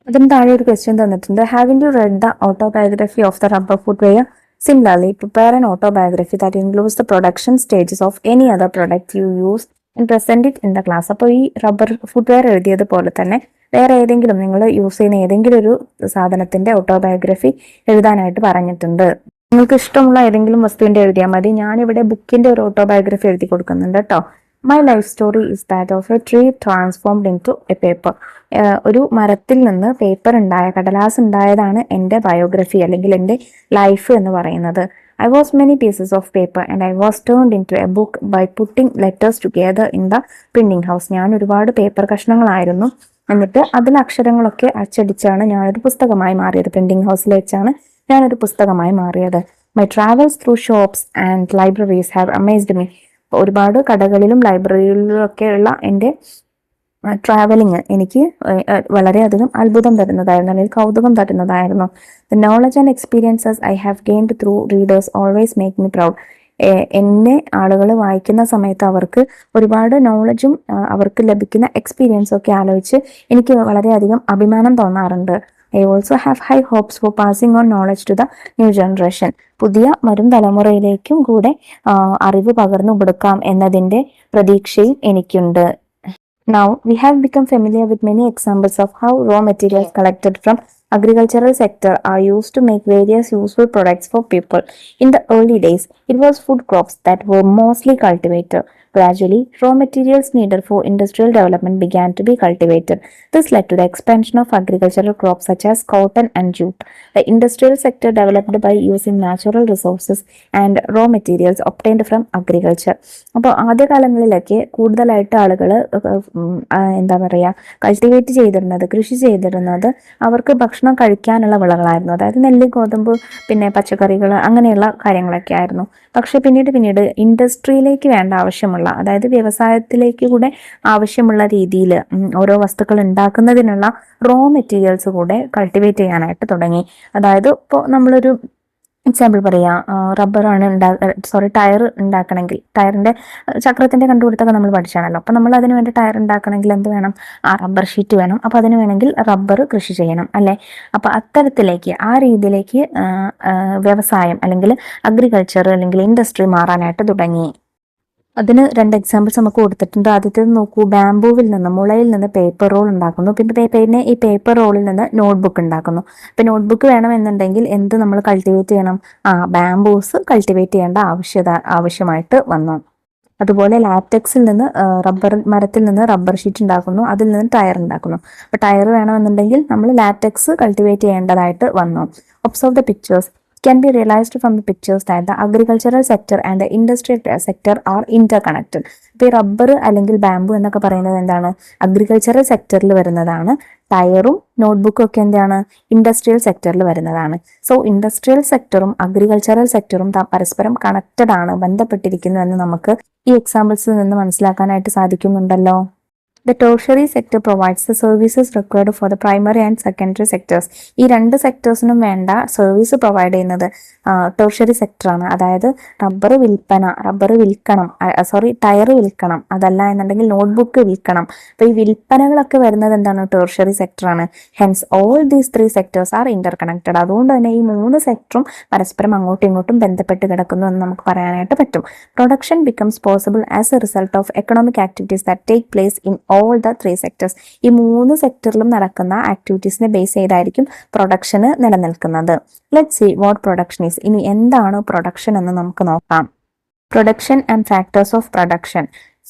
അതിന് താഴെ ഒരു ക്വസ്റ്റ്യൻ തന്നിട്ടുണ്ട്. Have you read the autobiography of the rubber footwear? Similarly prepare an autobiography that includes the production stages of any other product you use and present it in the class. അപ്പോൾ ഈ rubber footwear എഴുതിയതുപോലെ തന്നെ വേറെ ഏതെങ്കിലും നിങ്ങൾ use ചെയ്യുന്ന ഏതെങ്കിലും ഒരു സാധനത്തിന്റെ ഓട്ടോബയോഗ്രഫി എഴുതാനായിട്ട് പറഞ്ഞിട്ടുണ്ട്. നിങ്ങൾക്ക് ഇഷ്ടമുള്ള ഏതെങ്കിലും വസ്തുവിന്റെ എഴുതിയാൽ മതി. ഞാനിവിടെ ബുക്കിന്റെ ഒരു ഓട്ടോബയോഗ്രഫി എഴുതി കൊടുക്കുന്നുണ്ട് കേട്ടോ. My life story is that of a tree transformed into a paper. ഒരു മരത്തിൽ നിന്ന് പേപ്പർ ഉണ്ടായ, കടലാസ് ഉണ്ടായതാണ് എൻ്റെ ബയോഗ്രഫി അല്ലെങ്കിൽ എൻ്റെ ലൈഫ് എന്ന് പറയുന്നത്. I was many pieces of paper and I was turned into a book by putting letters together in the printing house. ഞാൻ ഒരുപാട് പേപ്പർ കഷ്ണങ്ങളായിരുന്നു, എന്നിട്ട് അതിൽ അക്ഷരങ്ങളൊക്കെ അച്ചടിച്ചാണ് ഞാനൊരു പുസ്തകമായി മാറിയത്. പ്രിന്റിംഗ് ഹൗസിൽ വെച്ചാണ് ഞാനൊരു പുസ്തകമായി മാറിയത്. My travels through shops and libraries have amazed me. ഒരുപാട് കടകളിലും ലൈബ്രറികളിലും ഒക്കെയുള്ള എൻ്റെ ട്രാവലിങ് എനിക്ക് വളരെയധികം അത്ഭുതം തരുന്നതായിരുന്നു, അല്ലെങ്കിൽ കൗതുകം തരുന്നതായിരുന്നു. The knowledge and experiences I have gained through readers always make me proud. എന്നെ ആളുകൾ വായിക്കുന്ന സമയത്ത് അവർക്ക് ഒരുപാട് നോളജും അവർക്ക് ലഭിക്കുന്ന എക്സ്പീരിയൻസും ഒക്കെ ആലോചിച്ച് എനിക്ക് വളരെയധികം അഭിമാനം തോന്നാറുണ്ട്. I also have high hopes for passing on knowledge to the new generation. പുതിയ വരും തലമുറയിലേക്കും കൂടെ അറിവ് പകർന്നു കൊടുക്കാം എന്നതിൻ്റെ പ്രതീക്ഷയും എനിക്കുണ്ട്. Now, we have become familiar with many examples of how raw materials collected from agricultural sector are used to make various useful products for people. In the early days, it was food crops that were mostly cultivated. Gradually, raw materials needed for industrial development began to be cultivated. This led to the expansion of agricultural crops such as cotton and jute. The industrial sector developed by using natural resources and raw materials obtained from agriculture. അപ്പോൾ ആദ്യകാലങ്ങളിലൊക്കെ കൂടുതലായിട്ട് ആളുകൾ എന്താ പറയുക cultivate ചെയ്തിരുന്നത്, കൃഷി ചെയ്തിരുന്നത് അവർക്ക് ഭക്ഷണം കഴിക്കാനുള്ള വിളകളായിരുന്നു. അതായത് നെല്ല്, ഗോതമ്പ്, പിന്നെ പച്ചക്കറികൾ, അങ്ങനെയുള്ള കാര്യങ്ങളൊക്കെ ആയിരുന്നു. പക്ഷെ പിന്നീട് ഇൻഡസ്ട്രിയിലേക്ക് വേണ്ട ആവശ്യമുള്ള, അതായത് വ്യവസായത്തിലേക്ക് കൂടെ ആവശ്യമുള്ള രീതിയിൽ ഓരോ വസ്തുക്കൾ ഉണ്ടാക്കുന്നതിനുള്ള റോ മെറ്റീരിയൽസ് കൂടെ കൾട്ടിവേറ്റ് ചെയ്യാനായിട്ട് തുടങ്ങി. അതായത് ഇപ്പോൾ നമ്മളൊരു എക്സാമ്പിൾ പറയാം, റബ്ബറാണ് ടയർ ഉണ്ടാക്കണമെങ്കിൽ, ടയറിന്റെ ചക്രത്തിന്റെ കണ്ടുപിടുത്തൊക്കെ നമ്മൾ പഠിച്ചാണല്ലോ. അപ്പൊ നമ്മൾ അതിന് വേണ്ടി ടയർ ഉണ്ടാക്കണമെങ്കിൽ എന്ത് വേണം? റബ്ബർ ഷീറ്റ് വേണം. അപ്പൊ അതിന് വേണമെങ്കിൽ റബ്ബർ കൃഷി ചെയ്യണം അല്ലെ. അപ്പൊ അത്തരത്തിലേക്ക്, ആ രീതിയിലേക്ക് വ്യവസായം അല്ലെങ്കിൽ അഗ്രികൾച്ചർ അല്ലെങ്കിൽ ഇൻഡസ്ട്രി മാറാനായിട്ട് തുടങ്ങി. അതിന് 2 എക്സാമ്പിൾസ് നമുക്ക് കൊടുത്തിട്ടുണ്ട്. ആദ്യത്തേത് നോക്കൂ, ബാംബൂവിൽ നിന്ന്, മുളയിൽ നിന്ന് പേപ്പർ റോൾ ഉണ്ടാക്കുന്നു. പിന്നെ ഈ പേപ്പർ റോളിൽ നിന്ന് നോട്ട്ബുക്ക് ഉണ്ടാക്കുന്നു. ഇപ്പൊ നോട്ട്ബുക്ക് വേണമെന്നുണ്ടെങ്കിൽ എന്ത് നമ്മൾ കൾട്ടിവേറ്റ് ചെയ്യണം? ബാംബൂസ് കൾട്ടിവേറ്റ് ചെയ്യേണ്ട ആവശ്യമായിട്ട് വന്നു. അതുപോലെ ലാറ്റക്സിൽ നിന്ന്, മരത്തിൽ നിന്ന് റബ്ബർ ഷീറ്റ് ഉണ്ടാക്കുന്നു. അതിൽ നിന്ന് ടയർ ഉണ്ടാക്കുന്നു. അപ്പൊ ടയർ വേണമെന്നുണ്ടെങ്കിൽ നമ്മൾ ലാറ്റക്സ് കൾട്ടിവേറ്റ് ചെയ്യേണ്ടതായിട്ട് വന്നു. Observe the pictures. Can be realized from the pictures that the agricultural sector and the industrial sector are interconnected. ഇപ്പോൾ ഈ റബ്ബർ അല്ലെങ്കിൽ ബാംബു എന്നൊക്കെ പറയുന്നത് എന്താണ്? അഗ്രികൾച്ചറൽ സെക്ടറിൽ വരുന്നതാണ്. ടയറും നോട്ട്ബുക്കും ഒക്കെ എന്താണ്? ഇൻഡസ്ട്രിയൽ സെക്ടറിൽ വരുന്നതാണ്. സോ ഇൻഡസ്ട്രിയൽ സെക്ടറും അഗ്രികൾച്ചറൽ സെക്ടറും പരസ്പരം കണക്റ്റഡ് ആണ്, ബന്ധപ്പെട്ടിരിക്കുന്നു എന്ന് നമുക്ക് ഈ എക്സാമ്പിൾസിൽ നിന്ന് മനസ്സിലാക്കാനായിട്ട് സാധിക്കുന്നുണ്ടല്ലോ. The tertiary sector provides the services required for the primary and secondary sectors. ഈ 2 സെക്ടേഴ്സിനും വേണ്ട സർവീസ് പ്രൊവൈഡ് ചെയ്യുന്നത് ടെർഷ്യറി സെക്ടറാണ്. അതായത് റബ്ബർ വിൽക്കണം, ടയർ വിൽക്കണം, അതല്ല എന്നുണ്ടെങ്കിൽ നോട്ട്ബുക്ക് വിൽക്കണം. അപ്പൊ ഈ വിൽപ്പനകളൊക്കെ വരുന്നത് എന്താണ്? ടെർഷ്യറി സെക്ടറാണ്. Hence all these 3 sectors are interconnected. അതുകൊണ്ട് തന്നെ ഈ 3 സെക്ടറും പരസ്പരം അങ്ങോട്ടും ഇങ്ങോട്ടും ബന്ധപ്പെട്ട് കിടക്കുന്നു എന്ന് നമുക്ക് പറയാനായിട്ട് പറ്റും. Production becomes possible as a result of economic activities that take place in all the 3 sectors. ഈ 3 സെക്ടറിലും നടക്കുന്ന ആക്ടിവിറ്റീസിനെ ബേസ് ചെയ്തായിരിക്കും പ്രൊഡക്ഷന് നിലനിൽക്കുന്നത്. Let's see what production is. ഇനി എന്താണ് പ്രൊഡക്ഷൻ എന്ന് നമുക്ക് നോക്കാം. Production and factors of production.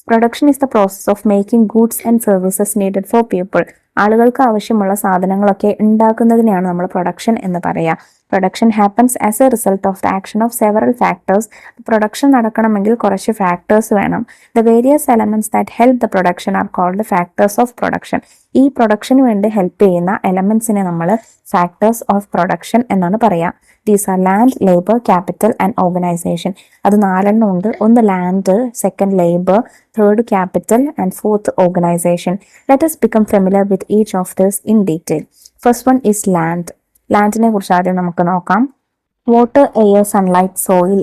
Production is the process of making goods and services needed for people. ആളുകൾക്ക് ആവശ്യമുള്ള സാധനങ്ങളൊക്കെ ഉണ്ടാക്കുന്നതിനെയാണ് നമ്മൾ പ്രൊഡക്ഷൻ എന്ന് പറയുക. Production happens as a result of the action of several factors. Production നടക്കണമെങ്കിൽ കുറച്ച് ഫാക്ടേഴ്സ് വേണം. The various elements that help the production are called factors of production. ഈ പ്രൊഡക്ഷന് വേണ്ടി ഹെൽപ്പ് ചെയ്യുന്ന എലമെന്റ്സിനെ നമ്മൾ ഫാക്ടേഴ്സ് ഓഫ് പ്രൊഡക്ഷൻ എന്നാണ് പറയുക. These are land, labour, capital and organisation. അത് 4 ഉണ്ട്. ഒന്ന് land, second labour, third capital and fourth organisation. Let us become familiar with each of this in detail. First one is land. ലാൻഡിനെ കുറിച്ച് ആദ്യം നമുക്ക് നോക്കാം. Water, air, sunlight, soil,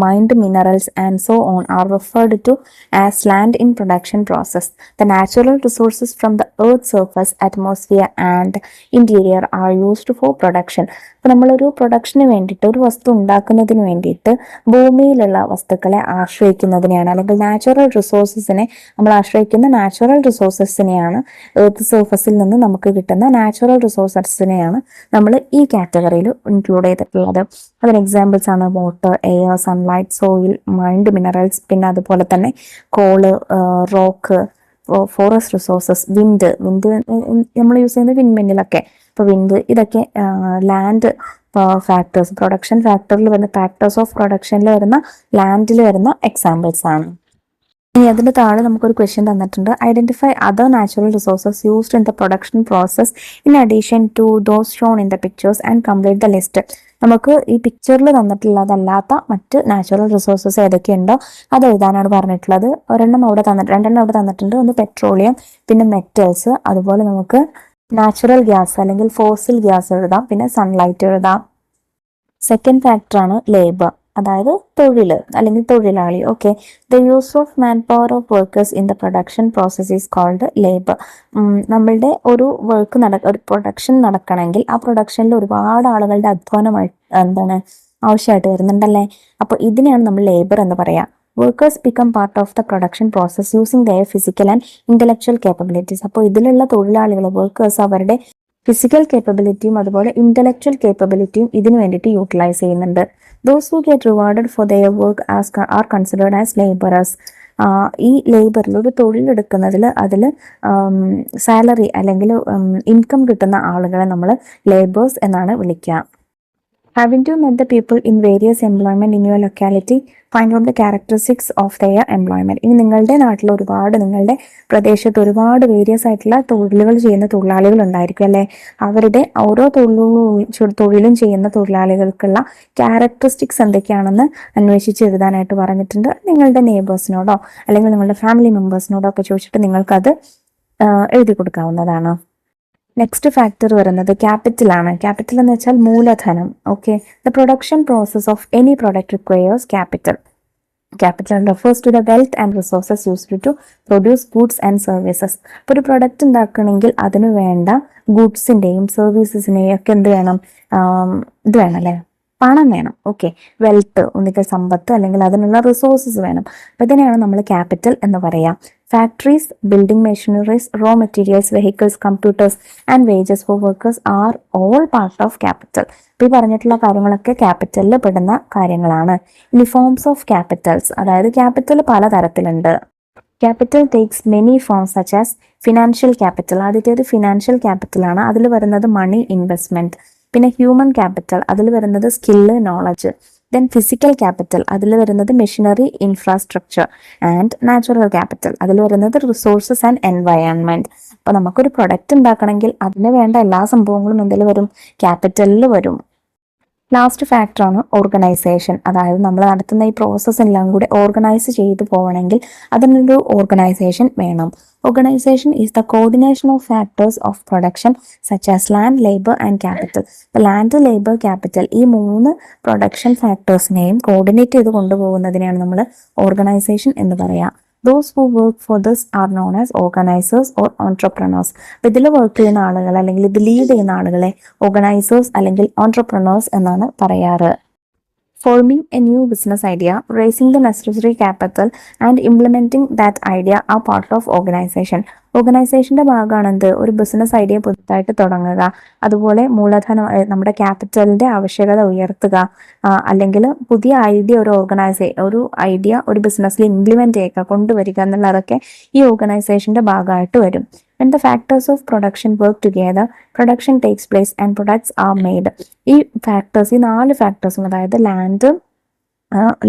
mined minerals and so on are referred to as land in production process. The natural resources from the earth's surface, atmosphere and interior are used for production. അപ്പോൾ നമ്മളൊരു production വേണ്ടിയിട്ട്, ഒരു വസ്തു ഉണ്ടാക്കുന്നതിന് വേണ്ടിയിട്ട് ഭൂമിയിലുള്ള വസ്തുക്കളെ ആശ്രയിക്കുന്നതിനെയാണ്, അല്ലെങ്കിൽ നാച്ചുറൽ റിസോഴ്സസിനെ നമ്മൾ ആശ്രയിക്കുന്ന നാച്ചുറൽ റിസോഴ്സസിനെയാണ്, എർത്ത് സർഫസിൽ നിന്ന് നമുക്ക് കിട്ടുന്ന നാച്ചുറൽ റിസോഴ്സസിനെയാണ് നമ്മൾ ഈ കാറ്റഗറിയിൽ ഇൻക്ലൂഡ് ചെയ്തിട്ടുള്ളത്. അതിന് എക്സാമ്പിൾസ് ആണ് water, air, sunlight, soil, mind minerals, പിന്നെ അതുപോലെ തന്നെ call, rock, forest resources, wind നമ്മൾ യൂസ് ചെയ്യുന്നത് വിൻഡ്മില്ലിലൊക്കെ. ഇപ്പോൾ വിൻഡ്, ഇതൊക്കെ ലാൻഡ് ഫാക്ടേഴ്സ്, പ്രൊഡക്ഷൻ ഫാക്ടറിൽ വരുന്ന ഫാക്ടേഴ്സ് ഓഫ് പ്രൊഡക്ഷനിൽ വരുന്ന, ലാൻഡിൽ വരുന്ന എക്സാമ്പിൾസ് ആണ്. ഇനി അതിന്റെ താഴെ നമുക്കൊരു ക്വസ്റ്റ്യൻ തന്നിട്ടുണ്ട്. Identify other natural resources used in the production process in addition to those shown in the pictures and complete the list. നമുക്ക് ഈ പിക്ചറിൽ തന്നിട്ടുള്ളതല്ലാത്ത മറ്റ് നാച്ചുറൽ റിസോഴ്സസ് ഏതൊക്കെയുണ്ടോ അത് എഴുതാനാണ് പറഞ്ഞിട്ടുള്ളത്. 2 അവിടെ തന്നിട്ടുണ്ട്. ഒന്ന് പെട്രോളിയം, പിന്നെ മെറ്റൽസ്, അതുപോലെ നമുക്ക് നാച്ചുറൽ ഗ്യാസ് അല്ലെങ്കിൽ ഫോസിൽ ഗ്യാസ് എഴുതാം, പിന്നെ സൺലൈറ്റ് എഴുതാം. സെക്കൻഡ് ഫാക്ടറാണ് ലേബർ, അതായത് തൊഴിൽ അല്ലെങ്കിൽ തൊഴിലാളി. Okay, the use of manpower of workers in the production process is called labour. നമ്മളുടെ ഒരു ഒരു പ്രൊഡക്ഷൻ നടക്കണമെങ്കിൽ ആ പ്രൊഡക്ഷനിൽ ഒരുപാട് ആളുകളുടെ അധ്വാനമായി ആവശ്യമായിട്ട് വരുന്നുണ്ടല്ലേ. അപ്പോൾ ഇതിനെയാണ് നമ്മൾ ലേബർ എന്ന് പറയാം. Workers become part of the production process using their physical and intellectual capabilities. അപ്പോൾ ഇതിലുള്ള തൊഴിലാളികൾ, വർക്കേഴ്സ്, അവരുടെ ഫിസിക്കൽ കേപ്പബിലിറ്റിയും അതുപോലെ ഇന്റലക്ച്വൽ കേപ്പബിലിറ്റിയും ഇതിനു വേണ്ടിയിട്ട് യൂട്ടിലൈസ് ചെയ്യുന്നുണ്ട്. Those who get rewarded for their work are considered as laborers. ഈ ലേബറിൽ ഒരു തൊഴിലെടുക്കുന്നതിൽ അതിൽ സാലറി അല്ലെങ്കിൽ ഇൻകം കിട്ടുന്ന ആളുകളെ നമ്മൾ ലേബേഴ്സ് എന്നാണ് വിളിക്കുക. Having you met the people in various employment in your locality, find out the characteristics of their employment. ഇനി നിങ്ങളുടെ നാട്ടിൽ നിങ്ങളുടെ പ്രദേശത്ത് ഒരുപാട് വേരിയസ് ആയിട്ടുള്ള തൊഴിലുകൾ ചെയ്യുന്ന തൊഴിലാളികൾ ഉണ്ടായിരിക്കും അല്ലെ. അവരുടെ ഓരോ തൊഴിലും ചെയ്യുന്ന തൊഴിലാളികൾക്കുള്ള ക്യാരക്ടറിസ്റ്റിക്സ് എന്തൊക്കെയാണെന്ന് അന്വേഷിച്ച് എഴുതാനായിട്ട് പറഞ്ഞിട്ടുണ്ട്. നിങ്ങളുടെ നെയ്ബേഴ്സിനോടോ അല്ലെങ്കിൽ നിങ്ങളുടെ ഫാമിലി മെമ്പേഴ്സിനോടോ ഒക്കെ ചോദിച്ചിട്ട് നിങ്ങൾക്കത് എഴുതി കൊടുക്കാവുന്നതാണ്. നെക്സ്റ്റ് ഫാക്ടർ വരുന്നത് ക്യാപിറ്റൽ ആണ്. ക്യാപിറ്റൽ എന്ന് വെച്ചാൽ മൂലധനം. Okay, the production process of any product requires capital. Capital refers to the wealth and resources used to produce goods and services. ഇപ്പോൾ ഒരു പ്രൊഡക്റ്റ് ഉണ്ടാക്കണമെങ്കിൽ അതിന് വേണ്ട ഗുഡ്സിൻ്റെയും സർവീസസിനെയും ഒക്കെ എന്ത് വേണം? ഇത് വേണം അല്ലേ, പണം വേണം. ഓക്കെ, വെൽത്ത് ഒന്നിക്കൽ സമ്പത്ത് അല്ലെങ്കിൽ അതിനുള്ള റിസോഴ്സസ് വേണം. അപ്പം ഇതിനെയാണ് നമ്മൾ ക്യാപിറ്റൽ എന്ന് പറയാം. Factories, building machineries, raw materials, vehicles, computers and wages for workers are all part of capital. ഇപ്പോൾ ഈ പറഞ്ഞിട്ടുള്ള കാര്യങ്ങളൊക്കെ ക്യാപിറ്റലിൽ പെടുന്ന കാര്യങ്ങളാണ്. ഇനി ഫോംസ് ഓഫ് ക്യാപിറ്റൽസ്, അതായത് ക്യാപിറ്റൽ പലതരത്തിലുണ്ട്. Capital takes many forms such as financial capital. ആദ്യത്തേത് ഫിനാൻഷ്യൽ ക്യാപിറ്റൽ ആണ്. അതിൽ വരുന്നത് മണി, ഇൻവെസ്റ്റ്മെന്റ്. പിന്നെ ഹ്യൂമൻ ക്യാപിറ്റൽ, അതിൽ വരുന്നത് skill, knowledge. Then physical capital, അതിൽ വരുന്നത് machinery, infrastructure. And natural capital, അതിൽ വരുന്നത് റിസോഴ്സസ് ആൻഡ് എൻവയൺമെന്റ്. അപ്പോൾ നമുക്കൊരു പ്രൊഡക്റ്റ് ഉണ്ടാക്കണമെങ്കിൽ അതിന് വേണ്ട എല്ലാ സംഭവങ്ങളും എന്തിൽ വരും? ക്യാപിറ്റലിൽ വരും. ലാസ്റ്റ് ഫാക്ടറാണ് ഓർഗനൈസേഷൻ. അതായത് നമ്മൾ നടത്തുന്ന ഈ പ്രോസസ്സ് എല്ലാം കൂടി ഓർഗനൈസ് ചെയ്തു പോകണമെങ്കിൽ അതിനൊരു ഓർഗനൈസേഷൻ വേണം. Organisation is the coordination of factors of production such as land, labour and capital. ഇപ്പോൾ ലാൻഡ്, ലേബർ, ക്യാപിറ്റൽ ഈ 3 പ്രൊഡക്ഷൻ ഫാക്ടേഴ്സിനെയും കോർഡിനേറ്റ് ചെയ്ത് കൊണ്ടുപോകുന്നതിനെയാണ് നമ്മൾ ഓർഗനൈസേഷൻ എന്ന് പറയാം. Those who work for this are known as organizers or entrepreneurs. അപ്പോൾ ഇതിൽ work ചെയ്യുന്ന ആളുകൾ അല്ലെങ്കിൽ ഇത് ലീഡ് ചെയ്യുന്ന ആളുകളെ ഓർഗനൈസേഴ്സ് അല്ലെങ്കിൽ ഓൺട്രപ്രണേഴ്സ് എന്നാണ് പറയാറ്. Forming a new business idea, raising the necessary capital and implementing that idea are part of organization. ഓർഗനൈസേഷന്റെ ഭാഗമാണ് എന്ത്? ഒരു ബിസിനസ് ഐഡിയ പുതുതായിട്ട് തുടങ്ങുക, അതുപോലെ മൂലധനം നമ്മുടെ ക്യാപിറ്റലിന്റെ ആവശ്യകത ഉയർത്തുക, അല്ലെങ്കിൽ പുതിയ ഐഡിയ ഒരു ഐഡിയ ഒരു ബിസിനസ്സിൽ ഇംപ്ലിമെന്റ് ചെയ്യുക, കൊണ്ടുവരിക എന്നുള്ളതൊക്കെ ഈ ഓർഗനൈസേഷന്റെ ഭാഗമായിട്ട് വരും. When the factors of production work together, production takes place and products are made. ഈ 4 ഫാക്ടേഴ്സും അതായത് ലാൻഡ്,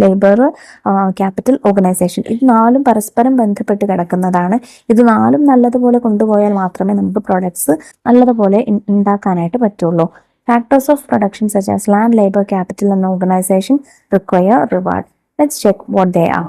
ലേബർ, ക്യാപിറ്റൽ, ഓർഗനൈസേഷൻ, ഇത് 4 പരസ്പരം ബന്ധപ്പെട്ട് കിടക്കുന്നതാണ്. ഇത് 4 നല്ലതുപോലെ കൊണ്ടുപോയാൽ മാത്രമേ നമുക്ക് പ്രൊഡക്ട്സ് നല്ലതുപോലെ ഉണ്ടാക്കാനായിട്ട് പറ്റുള്ളൂ. Factors of production such as land, labour, capital and organisation require reward. Let's check what they are.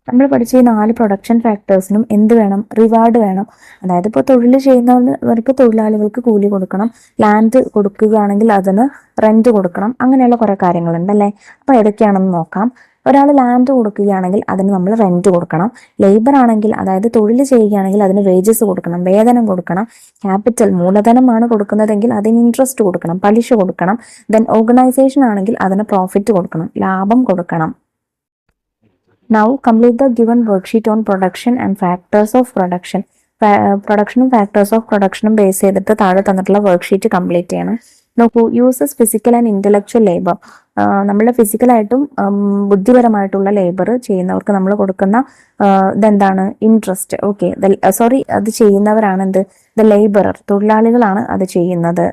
നമ്മൾ പഠിച്ച ഈ 4 പ്രൊഡക്ഷൻ ഫാക്ടേഴ്സിനും എന്ത് വേണം? റിവാർഡ് വേണം. അതായത് ഇപ്പോൾ തൊഴിൽ ചെയ്യുന്നവർക്ക് തൊഴിലാളികൾക്ക് കൂലി കൊടുക്കണം, ലാൻഡ് കൊടുക്കുകയാണെങ്കിൽ അതിന് റെന്റ് കൊടുക്കണം, അങ്ങനെയുള്ള കുറേ കാര്യങ്ങളുണ്ട് അല്ലേ. അപ്പോൾ ഏതൊക്കെയാണെന്ന് നോക്കാം. ഒരാൾ ലാൻഡ് കൊടുക്കുകയാണെങ്കിൽ അതിന് നമ്മൾ റെന്റ് കൊടുക്കണം. ലേബർ ആണെങ്കിൽ, അതായത് തൊഴിൽ ചെയ്യുകയാണെങ്കിൽ അതിന് വേജസ് കൊടുക്കണം, വേതനം കൊടുക്കണം. ക്യാപിറ്റൽ, മൂലധനമാണ് കൊടുക്കുന്നതെങ്കിൽ അതിന് ഇൻട്രസ്റ്റ് കൊടുക്കണം, പലിശ കൊടുക്കണം. ദെൻ ഓർഗനൈസേഷൻ ആണെങ്കിൽ അതിന് പ്രോഫിറ്റ് കൊടുക്കണം, ലാഭം കൊടുക്കണം. Now complete the given worksheet on production and factors of production. പ്രൊഡക്ഷനും ഫാക്ടേഴ്സ് ഓഫ് പ്രൊഡക്ഷനും ബേസ് ചെയ്തിട്ട് താഴെ തന്നിട്ടുള്ള വർക്ക്ഷീറ്റ് കംപ്ലീറ്റ് ചെയ്യണം. നോക്കൂ, uses physical and intellectual labour. നമ്മളുടെ ഫിസിക്കലായിട്ടും ബുദ്ധിപരമായിട്ടുള്ള ലേബർ ചെയ്യുന്നവർക്ക് നമ്മൾ കൊടുക്കുന്ന ഇതെന്താണ്? ഇൻട്രസ്റ്റ്. ഓക്കെ, അത് ചെയ്യുന്നവരാണ് എന്ത്? ദ ലേബറർ, തൊഴിലാളികളാണ് അത് ചെയ്യുന്നത്.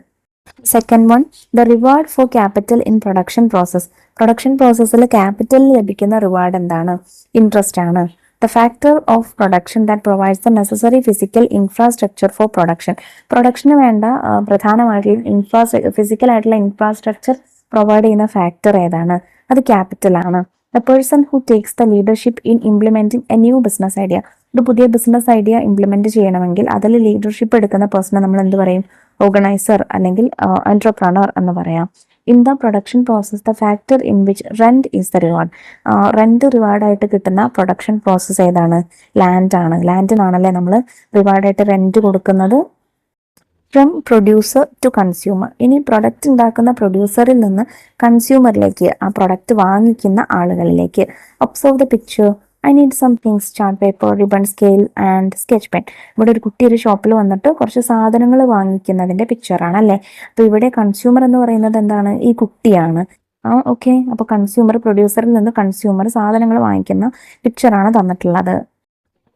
Second one, the reward four capital in production process. Production പ്രോസസ്സിൽ ക്യാപിറ്റലിൽ ലഭിക്കുന്ന റിവാർഡ് എന്താണ്? ഇൻട്രസ്റ്റ് ആണ്. The factor of production that provides the necessary physical infrastructure for production. Production വേണ്ട പ്രധാനമായിട്ടുള്ള ഫിസിക്കലായിട്ടുള്ള ഇൻഫ്രാസ്ട്രക്ചർ പ്രൊവൈഡ് ചെയ്യുന്ന ഫാക്ടർ ഏതാണ്? അത് ക്യാപിറ്റൽ ആണ്. The person who takes the leadership in implementing A new business idea. ഒരു പുതിയ ബിസിനസ് ഐഡിയ ഇംപ്ലിമെന്റ് ചെയ്യണമെങ്കിൽ അതിൽ ലീഡർഷിപ്പ് എടുക്കുന്ന പേഴ്സണെ നമ്മൾ എന്ത് പറയും? ഓർഗനൈസർ അല്ലെങ്കിൽ എന്റർപ്രണർ എന്ന് പറയാം. In the production process the factor in which rent is the reward. Rent റിവാർഡായിട്ട് കിട്ടുന്ന പ്രൊഡക്ഷൻ പ്രോസസ് ഏതാണ്? ലാൻഡ് ആണ്. ലാൻഡിനാണല്ലേ നമ്മൾ റിവാർഡായിട്ട് റെന്റ് കൊടുക്കുന്നത്. From producer to consumer. ഇനി പ്രൊഡക്റ്റ് ഉണ്ടാക്കുന്ന പ്രൊഡ്യൂസറിൽ നിന്ന് കൺസ്യൂമറിലേക്ക്, ആ പ്രൊഡക്റ്റ് വാങ്ങിക്കുന്ന ആളുകളിലേക്ക്. Observe the picture. I need some things, chart paper, ribbon, scale and sketch pen. ഇവിടെ ഒരു കുട്ടി ഒരു ഷോപ്പിൽ വന്നിട്ട് കുറച്ച് സാധനങ്ങൾ വാങ്ങിക്കുന്നതിന്റെ പിക്ചറാണ് അല്ലേ. അപ്പോൾ ഇവിടെ കൺസ്യൂമർ എന്ന് പറയുന്നത് എന്താണ്? ഈ കുട്ടിയാണ്. ഓക്കെ. അപ്പോൾ കൺസ്യൂമർ പ്രൊഡ്യൂസറിൽ നിന്ന് കൺസ്യൂമർ സാധനങ്ങൾ വാങ്ങിക്കുന്ന പിക്ചറാണ് തന്നിട്ടുള്ളത്.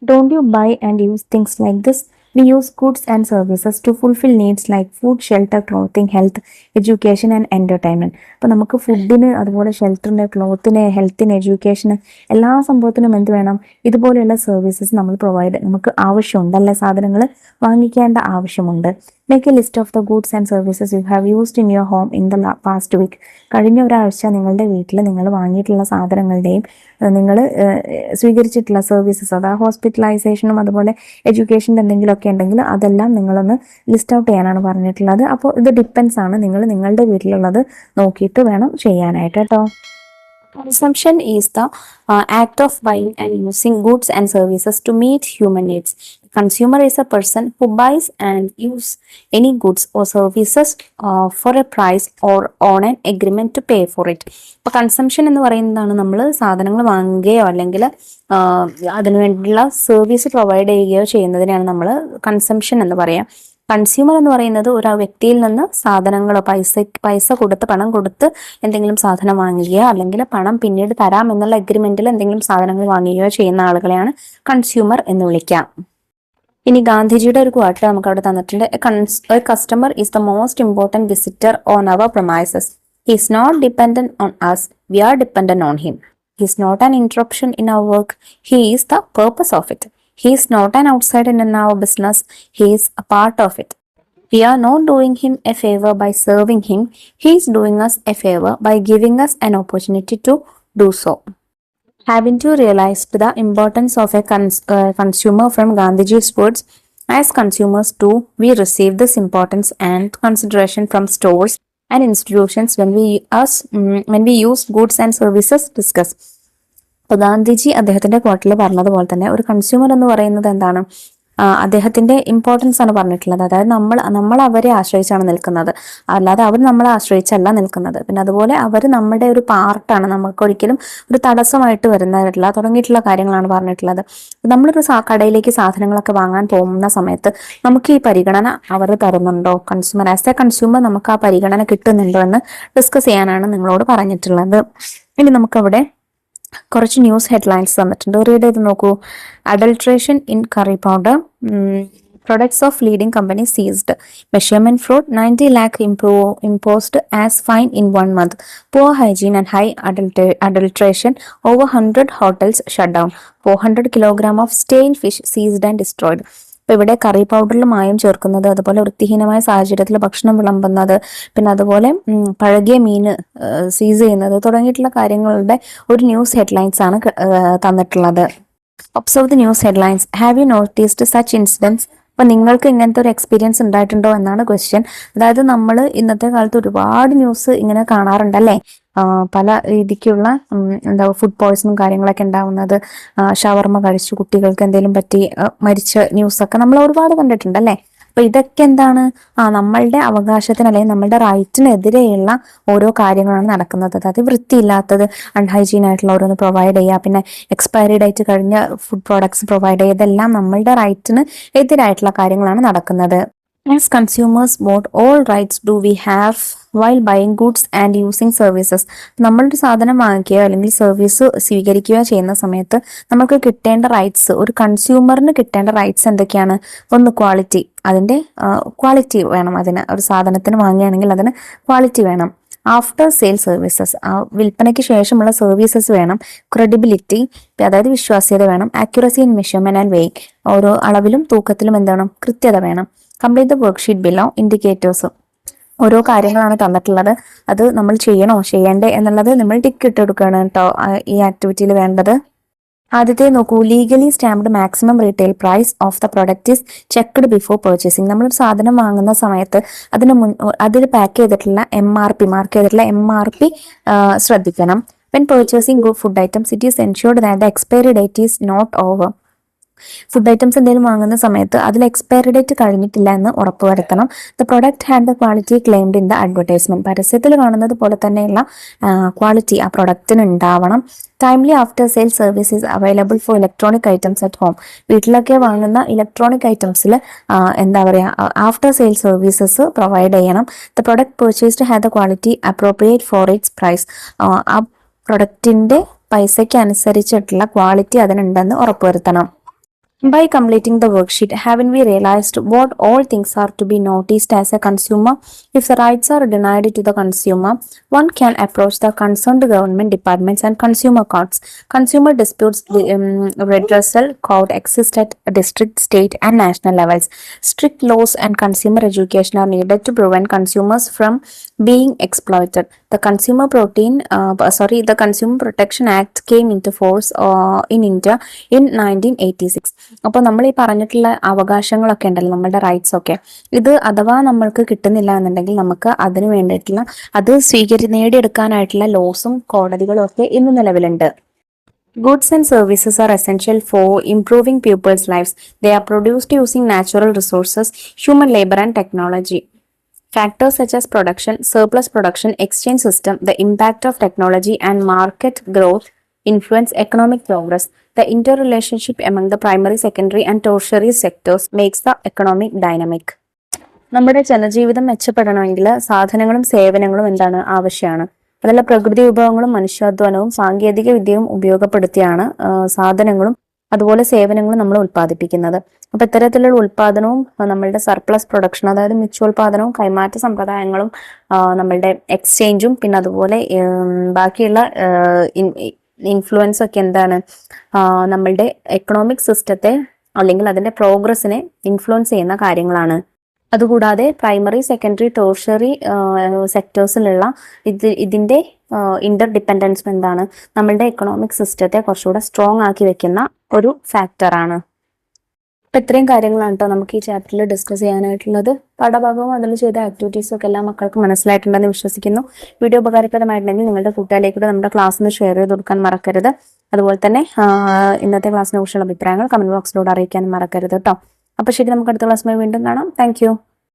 Don't you buy and use things like this? We use goods and services to fulfill needs like food, shelter, clothing, health, education and entertainment. അപ്പോൾ നമുക്ക് ഫുഡിന്, അതുപോലെ ഷെൽട്ടറിന്, ക്ലോത്തിന്, ഹെൽത്തിന്, എഡ്യൂക്കേഷന്, എല്ലാ സംഭവത്തിനും എന്ത് വേണം? ഇതുപോലെയുള്ള സർവീസസ് നമ്മൾ നമുക്ക് ആവശ്യമുണ്ട് അല്ലെ? സാധനങ്ങൾ വാങ്ങിക്കേണ്ട ആവശ്യമുണ്ട്. Make a list of the goods and services you have used in your home in the past week. കഴിഞ്ഞ ഒരാഴ്ച നിങ്ങളുടെ വീട്ടിൽ നിങ്ങൾ വാങ്ങിയിട്ടുള്ള സാധനങ്ങളുടെയും നിങ്ങൾ സ്വീകരിച്ചിട്ടുള്ള സർവീസസ്, അതായത് ഹോസ്പിറ്റലൈസേഷനും അതുപോലെ എഡ്യൂക്കേഷൻ്റെ എന്തെങ്കിലുമൊക്കെ ഉണ്ടെങ്കിൽ അതെല്ലാം നിങ്ങളൊന്ന് ലിസ്റ്റ് ഔട്ട് ചെയ്യാനാണ് പറഞ്ഞിട്ടുള്ളത്. അപ്പോൾ ഇത് ഡിപ്പെൻസ് ആണ്, നിങ്ങൾ നിങ്ങളുടെ വീട്ടിലുള്ളത് നോക്കിയിട്ട് വേണം ചെയ്യാനായിട്ട് കേട്ടോ. Consumption is the act of buying and using goods and services to meet human needs. Consumer is a person who buys and use any goods or services for a price or on an agreement to pay for it. ഇപ്പോൾ consumption എന്ന് പറയുന്നതാണ് നമ്മൾ സാധനങ്ങൾ വാങ്ങുകയോ അല്ലെങ്കിൽ അതിനു വേണ്ടിയുള്ള service provide ചെയ്യുകയോ ചെയ്യുന്നതിനാണ് നമ്മൾ കൺസംഷൻ എന്ന് പറയാം. കൺസ്യൂമർ എന്ന് പറയുന്നത് ഒരു വ്യക്തിയിൽ നിന്ന് സാധനങ്ങളോ പൈസ കൊടുത്ത്, പണം കൊടുത്ത് എന്തെങ്കിലും സാധനം വാങ്ങുകയോ അല്ലെങ്കിൽ പണം പിന്നീട് തരാം എന്നുള്ള അഗ്രിമെന്റിൽ എന്തെങ്കിലും സാധനങ്ങൾ വാങ്ങുകയോ ചെയ്യുന്ന ആളുകളെയാണ് കൺസ്യൂമർ എന്ന് വിളിക്കാം. ഇനി ഗാന്ധിജിയുടെ ഒരു ക്വാർട്ട് നമുക്ക് അവിടെ തന്നിട്ടുണ്ട്. A customer is the most important visitor on our premises. He is not dependent on us, we are dependent on him. He is not an interruption in our work, he is the purpose of it. He is not an outsider in our business, he is a part of it. We are not doing him a favor by serving him, he is doing us a favor by giving us an opportunity to do so. Haven't you realized the importance of a consumer from Gandhiji's words? As consumers too, we receive this importance and consideration from stores and institutions when we use goods and services discussed. അപ്പോൾ ഗാന്ധിജി അദ്ദേഹത്തിന്റെ ക്വാർട്ടിൽ പറഞ്ഞതുപോലെ തന്നെ ഒരു consumer എന്ന് പറയുന്നത് എന്താണ്? അദ്ദേഹത്തിന്റെ importance ആണ് പറഞ്ഞിട്ടുള്ളത്. അതായത് നമ്മൾ അവരെ ആശ്രയിച്ചാണ് നിൽക്കുന്നത്, അല്ലാതെ അവർ നമ്മളെ ആശ്രയിച്ചല്ല നിൽക്കുന്നത്. പിന്നെ അതുപോലെ അവർ നമ്മുടെ ഒരു പാർട്ടാണ്, നമുക്കൊരിക്കലും ഒരു തടസ്സമായിട്ട് വരുന്നതല്ല തുടങ്ങിയിട്ടുള്ള കാര്യങ്ങളാണ് പറഞ്ഞിട്ടുള്ളത്. നമ്മളൊരു കടയിലേക്ക് സാധനങ്ങളൊക്കെ വാങ്ങാൻ പോകുന്ന സമയത്ത് നമുക്ക് ഈ പരിഗണന അവർ തരുന്നുണ്ടോ? കൺസ്യൂമർ ആസ് എ കൺസ്യൂമർ നമുക്ക് ആ പരിഗണന കിട്ടുന്നുണ്ടോ എന്ന് ഡിസ്കസ് ചെയ്യാനാണ് നിങ്ങളോട് പറഞ്ഞിട്ടുള്ളത്. ഇനി നമുക്കവിടെ കുറച്ച് ന്യൂസ് ഹെഡ്ലൈൻസ് തന്നിട്ടുണ്ട്, റീഡ് ചെയ്ത് നോക്കൂ. Adulteration in curry powder, products of leading companies seized. Measurement fraud, 90 lakh imposed as fine in 1 month. Poor hygiene and high adulteration, over 100 hotels shut down. 400 kilogram of stale fish seized and destroyed. അപ്പോൾ ഇവിടെ കറി പൗഡറിൽ മായം ചേർക്കുന്നത്, അതുപോലെ വൃത്തിഹീനമായ സാഹചര്യത്തിൽ ഭക്ഷണം വിളമ്പുന്നത്, പിന്നെ അതുപോലെ പഴകിയ മീൻ സീസ് ചെയ്യുന്നത് തുടങ്ങിയിട്ടുള്ള കാര്യങ്ങളുടെ ഒരു ന്യൂസ് ഹെഡ്ലൈൻസ് ആണ് തന്നിട്ടുള്ളത്. Observe the news headlines. Have you noticed such incidents? അപ്പം നിങ്ങൾക്ക് ഇങ്ങനത്തെ ഒരു എക്സ്പീരിയൻസ് ഉണ്ടായിട്ടുണ്ടോ എന്നാണ് ക്വസ്റ്റ്യൻ. അതായത് നമ്മൾ ഇന്നത്തെ കാലത്ത് ഒരുപാട് ന്യൂസ് ഇങ്ങനെ കാണാറുണ്ടല്ലേ, പല രീതിക്കുള്ള ഫുഡ് പോയ്സണും കാര്യങ്ങളൊക്കെ ഉണ്ടാവുന്നത്, ഷവർമ കഴിച്ചു കുട്ടികൾക്ക് എന്തെങ്കിലും പറ്റി മരിച്ച ന്യൂസൊക്കെ നമ്മൾ ഒരുപാട് കണ്ടിട്ടുണ്ടല്ലേ. അപ്പൊ ഇതൊക്കെ എന്താണ്? നമ്മളുടെ അവകാശത്തിന് അല്ലെങ്കിൽ നമ്മളുടെ റൈറ്റിനെതിരെയുള്ള ഓരോ കാര്യങ്ങളാണ് നടക്കുന്നത്. അതായത് വൃത്തിയില്ലാത്തത്, അൺഹൈജീൻ ആയിട്ടുള്ള ഓരോന്ന് പ്രൊവൈഡ് ചെയ്യുക, പിന്നെ എക്സ്പയറി ഡേറ്റ് കഴിഞ്ഞ ഫുഡ് പ്രോഡക്ട്സ് പ്രൊവൈഡ് ചെയ്യുക, ഇതെല്ലാം നമ്മളുടെ റൈറ്റിന് എതിരായിട്ടുള്ള കാര്യങ്ങളാണ് നടക്കുന്നത്. As consumers, what all rights do we have while buying goods and using services? നമ്മളൊരു സാധനം വാങ്ങിക്കുകയോ അല്ലെങ്കിൽ സർവീസ് സ്വീകരിക്കുകയോ ചെയ്യുന്ന സമയത്ത് നമുക്ക് കിട്ടേണ്ട റൈറ്റ്സ്, ഒരു കൺസ്യൂമറിന് കിട്ടേണ്ട റൈറ്റ്സ് എന്തൊക്കെയാണ്? ഒന്ന്, ക്വാളിറ്റി. അതിൻ്റെ ക്വാളിറ്റി വേണം. അതിന് ഒരു സാധനത്തിന് വാങ്ങുകയാണെങ്കിൽ അതിന് ക്വാളിറ്റി വേണം. ആഫ്റ്റർ സെയിൽ സർവീസസ്, വിൽപ്പനയ്ക്ക് ശേഷമുള്ള സർവീസസ് വേണം. ക്രെഡിബിലിറ്റി, അതായത് വിശ്വാസ്യത വേണം. Accuracy in measurement and weighing, ഓരോ അളവിലും തൂക്കത്തിലും എന്താണ്? കൃത്യത വേണം. Complete the worksheet below. Indicators, ഓരോ കാര്യങ്ങളാണ് തന്നിട്ടുള്ളത്. അത് നമ്മൾ ചെയ്യണോ ചെയ്യണ്ടേ എന്നുള്ളത് നമ്മൾ ടിക്ക് ഇട്ട് കൊടുക്കുകയാണ് കേട്ടോ ഈ ആക്ടിവിറ്റിയിൽ വേണ്ടത്. ആദ്യത്തെ നോക്കൂ. Legally stamped maximum retail price of the product is checked before purchasing. നമ്മളൊരു സാധനം വാങ്ങുന്ന സമയത്ത് അതിൽ പാക്ക് ചെയ്തിട്ടുള്ള മാർക്ക് ചെയ്തിട്ടുള്ള MRP ശ്രദ്ധിക്കണം. When purchasing good food items it is ensured that the expiry date is not over. Food items എന്തെങ്കിലും വാങ്ങുന്ന സമയത്ത് അതിൽ എക്സ്പയറി ഡേറ്റ് കഴിഞ്ഞിട്ടില്ല എന്ന് ഉറപ്പുവരുത്തണം. The product had the quality claimed in the advertisement. പരസ്യത്തിൽ കാണുന്നത് പോലെ തന്നെയുള്ള ക്വാളിറ്റി ആ പ്രൊഡക്റ്റിന് ഉണ്ടാവണം. Timely after sale services available for electronic items at home. വീട്ടിലൊക്കെ വാങ്ങുന്ന ഇലക്ട്രോണിക് ഐറ്റംസിൽ എന്താ പറയുക, ആഫ്റ്റർ സെയിൽ സർവീസസ് പ്രൊവൈഡ് ചെയ്യണം. The product purchased have the quality appropriate for its price. ആ പ്രൊഡക്റ്റിന്റെ പൈസയ്ക്ക് അനുസരിച്ചിട്ടുള്ള ക്വാളിറ്റി അതിനുണ്ടെന്ന് ഉറപ്പുവരുത്തണം. By completing the worksheet, haven't we realized what all things are to be noticed as a consumer? If the rights are denied to the consumer, one can approach the concerned government departments and consumer courts. Consumer disputes redressal court exist at district, state, and national levels. Strict laws and consumer education are needed to prevent consumers from being exploited. The Consumer Protection Act came into force in India in 1986. അപ്പോൾ നമ്മൾ ഈ പറഞ്ഞിട്ടുള്ള അവകാശങ്ങളൊക്കെ ഉണ്ടല്ലോ, നമ്മളുടെ rights ഒക്കെ, ഇത് അഥവാ നമ്മൾക്ക് കിട്ടുന്നില്ല എന്നുണ്ടെങ്കിൽ നമുക്ക് അതിന് വേണ്ടിയിട്ടുള്ള അത് നേടിയെടുക്കാനായിട്ടുള്ള ലോസും കോടതികളും ഒക്കെ ഇന്ന് നിലവിലുണ്ട്. Goods and services are essential for improving people's lives. They are produced using natural resources, human labor, and technology. Factors such as production, surplus production, exchange system, the impact of technology, and market growth influence economic progress. The interrelationship among the primary, secondary, and tertiary sectors makes the economic dynamic. നമ്മുടെ ജനജീവിതം മെച്ചപ്പെടണമെങ്കിൽ സാധനങ്ങളും സേവനങ്ങളും എന്താണ് ആവശ്യമാണ്. അതല്ല, പ്രകൃതി വിഭവങ്ങളും മനുഷ്യാധ്വാനവും സാങ്കേതിക വിദ്യയും ഉപയോഗപ്പെടുത്തിയാണ് സാധനങ്ങളും അതുപോലെ സേവനങ്ങളും നമ്മൾ ഉൽപ്പാദിപ്പിക്കുന്നത്. അപ്പൊ ഇത്തരത്തിലുള്ള ഉൽപാദനവും നമ്മളുടെ സർപ്ലസ് പ്രൊഡക്ഷൻ, അതായത് മിച്ചോൽപാദനവും കൈമാറ്റ സമ്പ്രദായങ്ങളും നമ്മളുടെ എക്സ്ചേഞ്ചും പിന്നെ അതുപോലെ ബാക്കിയുള്ള ഇൻഫ്ലുവൻസ് ഒക്കെ എന്താണ് നമ്മളുടെ എക്കണോമിക് സിസ്റ്റത്തെ അല്ലെങ്കിൽ അതിന്റെ പ്രോഗ്രസിനെ ഇൻഫ്ലുവൻസ് ചെയ്യുന്ന കാര്യങ്ങളാണ്. അതുകൂടാതെ പ്രൈമറി, സെക്കൻഡറി, ടേർഷ്യറി സെക്ടേഴ്സിലുള്ള ഇതിന്റെ ഇന്റർ ഡിപ്പെൻഡൻസ് എന്താണ് നമ്മളുടെ എക്കണോമിക് സിസ്റ്റത്തെ കുറച്ചുകൂടെ സ്ട്രോങ് ആക്കി വെക്കുന്ന ഒരു ഫാക്ടറാണ്. അപ്പം ഇത്രയും കാര്യങ്ങളാണ് കേട്ടോ നമുക്ക് ഈ ചാപ്റ്ററിൽ ഡിസ്കസ് ചെയ്യാനായിട്ടുള്ളത്. പാഠഭാഗവും അതിൽ ചെയ്ത ആക്ടിവിറ്റീസും ഒക്കെ എല്ലാ മക്കൾക്കും മനസ്സിലായിട്ടുണ്ടെന്ന് വിശ്വസിക്കുന്നു. വീഡിയോ ഉപകാരപ്രദമായിട്ടുണ്ടെങ്കിൽ നിങ്ങളുടെ കൂട്ടുകാരിലേക്ക് നമ്മുടെ ക്ലാസ്സിന് ഷെയർ ചെയ്ത് കൊടുക്കാൻ മറക്കരുത്. അതുപോലെ തന്നെ ഇന്നത്തെ ക്ലാസ്സിനെ കുറിച്ചുള്ള അഭിപ്രായങ്ങൾ കമന്റ് ബോക്സിലൂടെ അറിയിക്കാനും മറക്കരുത് കേട്ടോ. അപ്പോൾ ശരി, നമുക്ക് അടുത്ത ക്ലാസ്സുമായി വീണ്ടും കാണാം. താങ്ക്